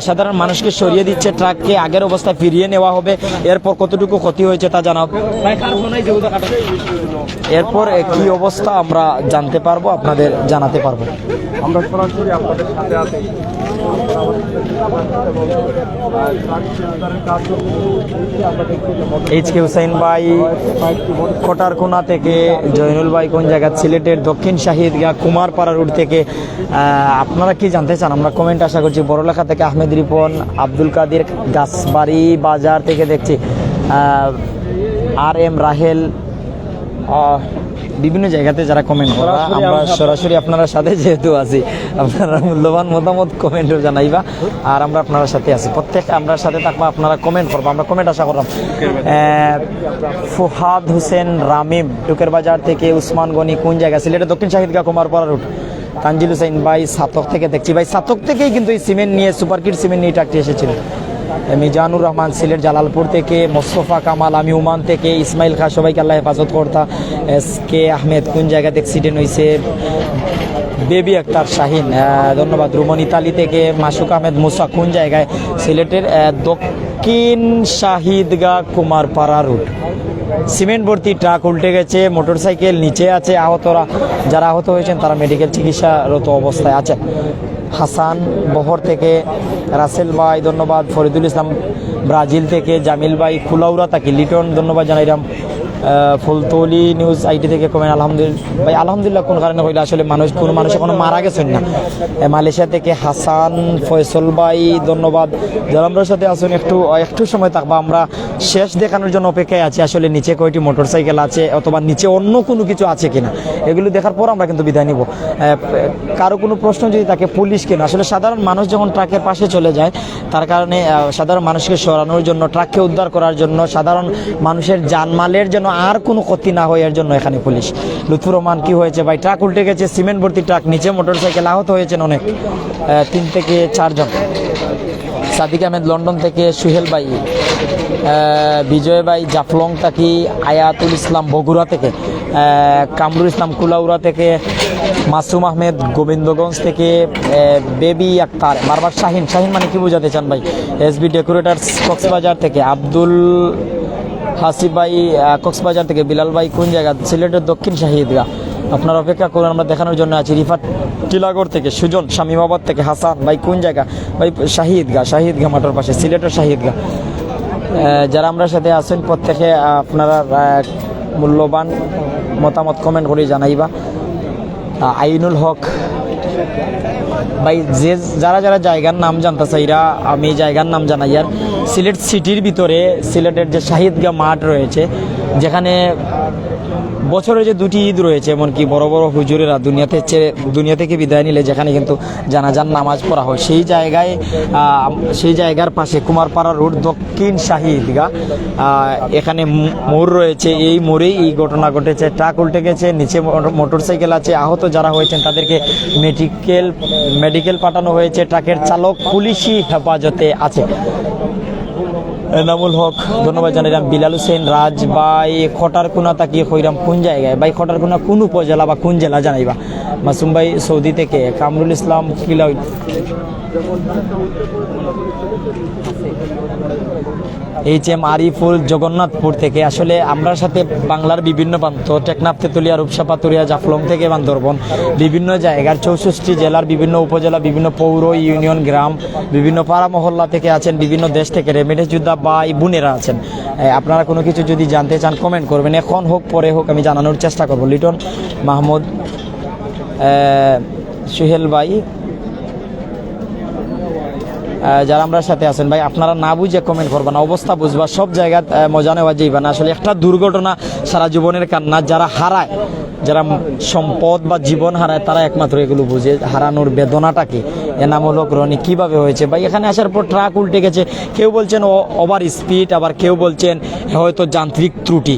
সাধারণ মানুষকে সরিয়ে দিচ্ছে, ট্রাককে আগের অবস্থায় ফিরিয়ে নেওয়া হবে। এরপর কতটুকু ক্ষতি হয়েছে তা জানাব, এরপর কি অবস্থা আমরা জানতে পারবো, আপনাদের জানাতে পারবো। আমরা সরাসরি আপনাদের সাথে আছি। এইচকে হুসাইন ভাই কোটারকোনা থেকে, জয়নুল ভাই কোন জায়গা, সিলেটের দক্ষিণ শাহিদগা কুমারপাড়া রোড থেকে। আপনারা কি জানতে চান আমরা কমেন্ট আশা করছি। বড়লেখা থেকে আহমেদ রিপন, আব্দুল কাদের গাছবাড়ি বাজার থেকে দেখছি, আর এম রাহেল, বিভিন্ন জায়গাতে যারা কমেন্ট করা, আমরা সরাসরি আপনার সাথে যেহেতু আছি, আপনারা মূল্যবান মতামত কমেন্টও জানাইবা আর আমরা আপনার সাথে আছি। প্রত্যেক আমরা সাথে থাকবা, আপনারা কমেন্ট করবো, আমরা কমেন্ট আশা করলাম। ফুহাদ হোসেন রামিম টুকের বাজার থেকে, উসমান গনি কোন জায়গা, সিলেটের দক্ষিণ শাহিদগা কুমারপাড়া রুট। তানজিল হুসাইন ভাই সাতক থেকে দেখছি, ভাই সাতক থেকেই কিন্তু এই সিমেন্ট নিয়ে, সুপারকিট সিমেন্ট নিয়ে ট্রাকটি এসেছিল। মিজানুর রহমান সিলেট জালালপুর থেকে, মোস্তফা কামাল আমি উমান থেকে, ইসমাইল খা সবাইকে আল্লাহ হেফাজত করতা। SK আহমেদ কোন জায়গাতে অ্যাক্সিডেন্ট হয়েছে, বেবি আক্তার শাহিন ধন্যবাদ। রুমন ইতালি থেকে, মাসুক আহমেদ মুসা কোন জায়গায়, সিলেটের দক্ষিণ শাহিদগা কুমারপাড়া রুট। সিমেন্ট ভর্তি ট্রাক উল্টে গেছে, মোটরসাইকেল নিচে আছে, যারা আহত হয়েছেন তারা মেডিকেল চিকিৎসারত অবস্থায় আছেন। হাসান বহর থেকে, রাসেল ভাই ধন্যবাদ। ফরিদুল ইসলাম ব্রাজিল থেকে, জামিল ভাই কুলাউরা তাকে লিটন ধন্যবাদ জানাইলাম। ফুলতলি নিউজ আইটি থেকে কমেন্ট আলহামদুলিল্লাহ ভাই, আলহামদুলিল্লাহ কোন কারণে হইলে আসলে কোনো মানুষ এখনো মারা গেছেন না। মালয়েশিয়া থেকে হাসান ফয়সল ভাই ধন্যবাদ। যারা আমরা সাথে আসুন একটু সময় থাকবা, আমরা শেষ দেখানোর জন্য অপেক্ষায় আছি। আসলে নিচে কয়টি মোটরসাইকেল আছে অথবা নিচে অন্য কোনো কিছু আছে কিনা এগুলো দেখার পর আমরা কিন্তু বিদায় নিব। কারো কোনো প্রশ্ন যদি থাকে পুলিশ কেন, আসলে সাধারণ মানুষ যখন ট্রাকের পাশে চলে যায় তার কারণে সাধারণ মানুষকে সরানোর জন্য, ট্রাককে উদ্ধার করার জন্য, সাধারণ মানুষের জানমালের জন্য আর কোনো ক্ষতি না হয় এর জন্য এখানে পুলিশ। লুৎফুর রহমান কি হয়েছে ভাই? ট্রাক উল্টে গেছে, সিমেন্ট ভর্তি ট্রাক, নিচে মোটরসাইকেল, আহত হয়েছেন অনেক, 3 থেকে 4 জন। সাদিক আহমেদ লন্ডন থেকে, সুহেল ভাই, বিজয় ভাই জাফলং থাকি, আয়াতুল ইসলাম বগুড়া থেকে, কামরুল ইসলাম কুলাউড়া থেকে, মাসুম আহমেদ গোবিন্দগঞ্জ থেকে, বেবি আক্তার, বারবার শাহিন মানে কি বোঝাতে চান ভাই? এসবি ডেকোরেটার্স কক্সবাজার থেকে, আব্দুল হাসিব ভাই কক্সবাজার থেকে, বিলাল ভাই কোন জায়গা? সিলেটের দক্ষিণ শাহিদগা। আপনার অপেক্ষা করুন, আমরা দেখানোর জন্য আছি। রিফাত টিলাগড় থেকে, সুজন শামীমাবাদ থেকে, হাসান ভাই কোন জায়গা? ভাই শাহিদগা মাঠের পাশে, সিলেটের শাহিদগা। যারা আমরা সাথে আছেন প্রত্যেকে আপনারা মূল্যবান মতামত কমেন্ট করে জানাইবা। আইনুল হক ভাই, যারা জায়গার নাম জানতে চাইরা আমি জায়গার নাম জানাই। আর সিলেট সিটির ভিতরে সিলেটের যে শাহিদগা মাঠ রয়েছে, যেখানে বছরে যে 2টি ঈদ রয়েছে, এমনকি বড় বড় হুজুরেরা দুনিয়া থেকে বিদায় নিলে যেখানে কিন্তু জানাজার নামাজ পড়া হয়, সেই জায়গার পাশে কুমারপাড়া রোড দক্ষিণ শাহিদগা, এখানে মোড় রয়েছে। এই মোড়েই এই ঘটনা ঘটেছে। ট্রাক উল্টে গেছে, নিচে মোটরসাইকেল আছে, আহত যারা হয়েছেন তাদেরকে মেডিকেল পাঠানো হয়েছে। ট্রাকের চালক পুলিশি হেফাজতে আছে। এনামুল হক ধন্যবাদ জানাইলাম। বিলাল হোসেন রাজ ভাই, খটারকুনা তাকিয়ে কইরাম কোন জায়গায়? ভাই খটারকুনা কোন উপজেলা বা কোন জেলা জানাইবা। মাসুম ভাই সৌদি থেকে, কামরুল ইসলাম কিলা, HM আরিফুল জগন্নাথপুর থেকে। আসলে আমরা সাথে বাংলার বিভিন্ন প্রান্ত, টেকনাফ, তেতুলিয়া, রূপসা, পাতুরিয়া, জাফলং থেকে বান্দরবন, বিভিন্ন জায়গার 64 জেলার বিভিন্ন উপজেলা, বিভিন্ন পৌর ইউনিয়ন, গ্রাম, বিভিন্ন পাড়া মহল্লা থেকে আছেন, বিভিন্ন দেশ থেকে রেমিটেন্স যোদ্ধা ভাই বোনেরা আছেন। আপনারা কোনো কিছু যদি জানতে চান কমেন্ট করবেন, এখন হোক পরে হোক আমি জানানোর চেষ্টা করব। লিটন মাহমুদ, সুহেল ভাই, যারা আমরা সাথে আছেন ভাই, আপনারা না বুঝে কমেন্ট করবেন, অবস্থা বুঝবা, সব জায়গায় মজা নেওয়া যাইবা না। আসলে একটা দুর্ঘটনা সারা জীবনের কান্না। যারা হারায়, যারা সম্পদ বা জীবন হারায়, তারা একমাত্র এগুলো বুঝে হারানোর বেদনাটাকে। এনামূলক রনি কিভাবে হয়েছে ভাই? এখানে আসার পর ট্রাক উল্টে গেছে, কেউ বলছেন ওভার স্পিড, আবার কেউ বলছেন হয়তো যান্ত্রিক ত্রুটি।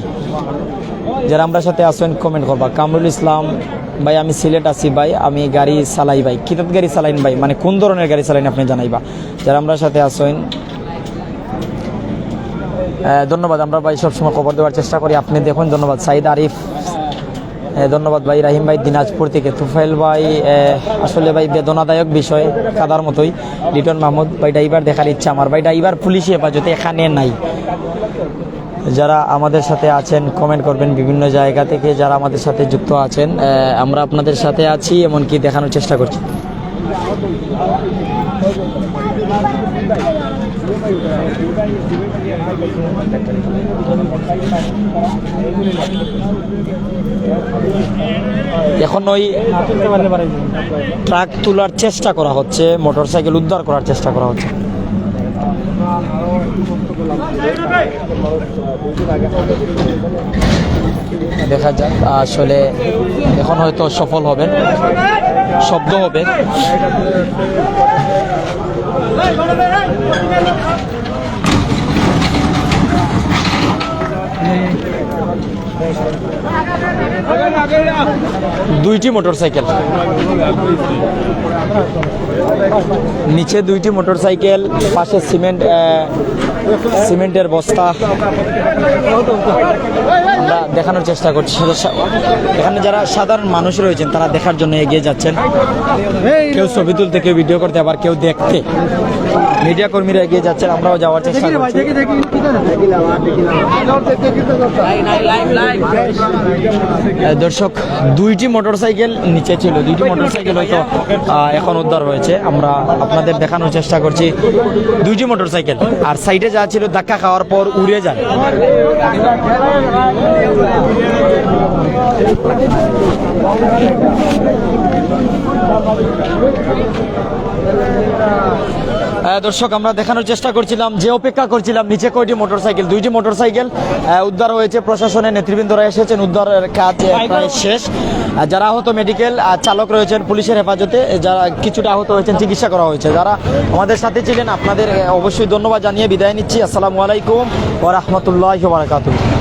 যারা আমরা সাথে আসেন কমেন্ট করবা। কামরুল ইসলাম ভাই, আমি সিলেট আছি ভাই, আমি গাড়ি চালাই ভাই। কিতাব গাড়ি চালাইন ভাই, মানে কোন ধরনের গাড়ি চালাইন আপনি জানাইবা। যারা আমরা সাথে আসেন ধন্যবাদ। আমরা ভাই সবসময় খবর দেওয়ার চেষ্টা করি, আপনি দেখুন। ধন্যবাদ। সাইদ আরিফ ধন্যবাদ ভাই। রাহিম ভাই দিনাজপুর থেকে। তুফাইল ভাই, আসলে ভাই বেদনাদায়ক বিষয়, কাদার মতোই। লিটন মাহমুদ ভাই, ড্রাইভার দেখার ইচ্ছা আমার। ভাই ড্রাইভার পুলিশি হেফাজতে এখানে নাই। যারা আমাদের সাথে আছেন কমেন্ট করবেন, বিভিন্ন জায়গা থেকে যারা আমাদের সাথে যুক্ত আছেন, আমরা আপনাদের সাথে আছি, এমনকি দেখানোর চেষ্টা করছি। এখন ওই ট্রাক তোলার চেষ্টা করা হচ্ছে, মোটরসাইকেল উদ্ধার করার চেষ্টা করা হচ্ছে। দেখা যাক, আসলে এখন হয়তো সফল হবেন, শব্দ হবে। দুইটি মোটরসাইকেল, নিচে 2টি মোটরসাইকেল, পাশে সিমেন্টের বস্তা। আমরা দেখানোর চেষ্টা করছি। এখানে যারা সাধারণ মানুষ রয়েছেন তারা দেখার জন্য এগিয়ে যাচ্ছেন, কেউ ছবি তুলতে, কেউ ভিডিও করতে, আবার কেউ দেখতে। মিডিয়া কর্মীরা এগিয়ে যাচ্ছেন, আমরাও যাওয়ার চেষ্টা করছি। দর্শক, দুইটি মোটরসাইকেল নিচে ছিল, দুইটি মোটরসাইকেল হয়তো এখন উদ্ধার হয়েছে। আমরা আপনাদের দেখানোর চেষ্টা করছি দুইটি মোটরসাইকেল, আর সাইডে যা ছিল ধাক্কা খাওয়ার পর উড়ে যায়। দর্শক, আমরা দেখানোর চেষ্টা করছিলাম, যে অপেক্ষা করছিলাম নিচে কয়টি মোটরসাইকেল, দুইটি মোটরসাইকেল উদ্ধার হয়েছে। প্রশাসনের নেতৃবৃন্দরা এসেছেন, উদ্ধারের কাজ প্রায় শেষ। যারা আহত মেডিকেল চালক রয়েছেন পুলিশের হেফাজতে, যারা কিছুটা আহত হয়েছেন চিকিৎসা করা হয়েছে। যারা আমাদের সাথে ছিলেন আপনাদের অবশ্যই ধন্যবাদ জানিয়ে বিদায় নিচ্ছি। আসসালামু আলাইকুম ওয়া রাহমাতুল্লাহি ওয়া বারাকাতুহু।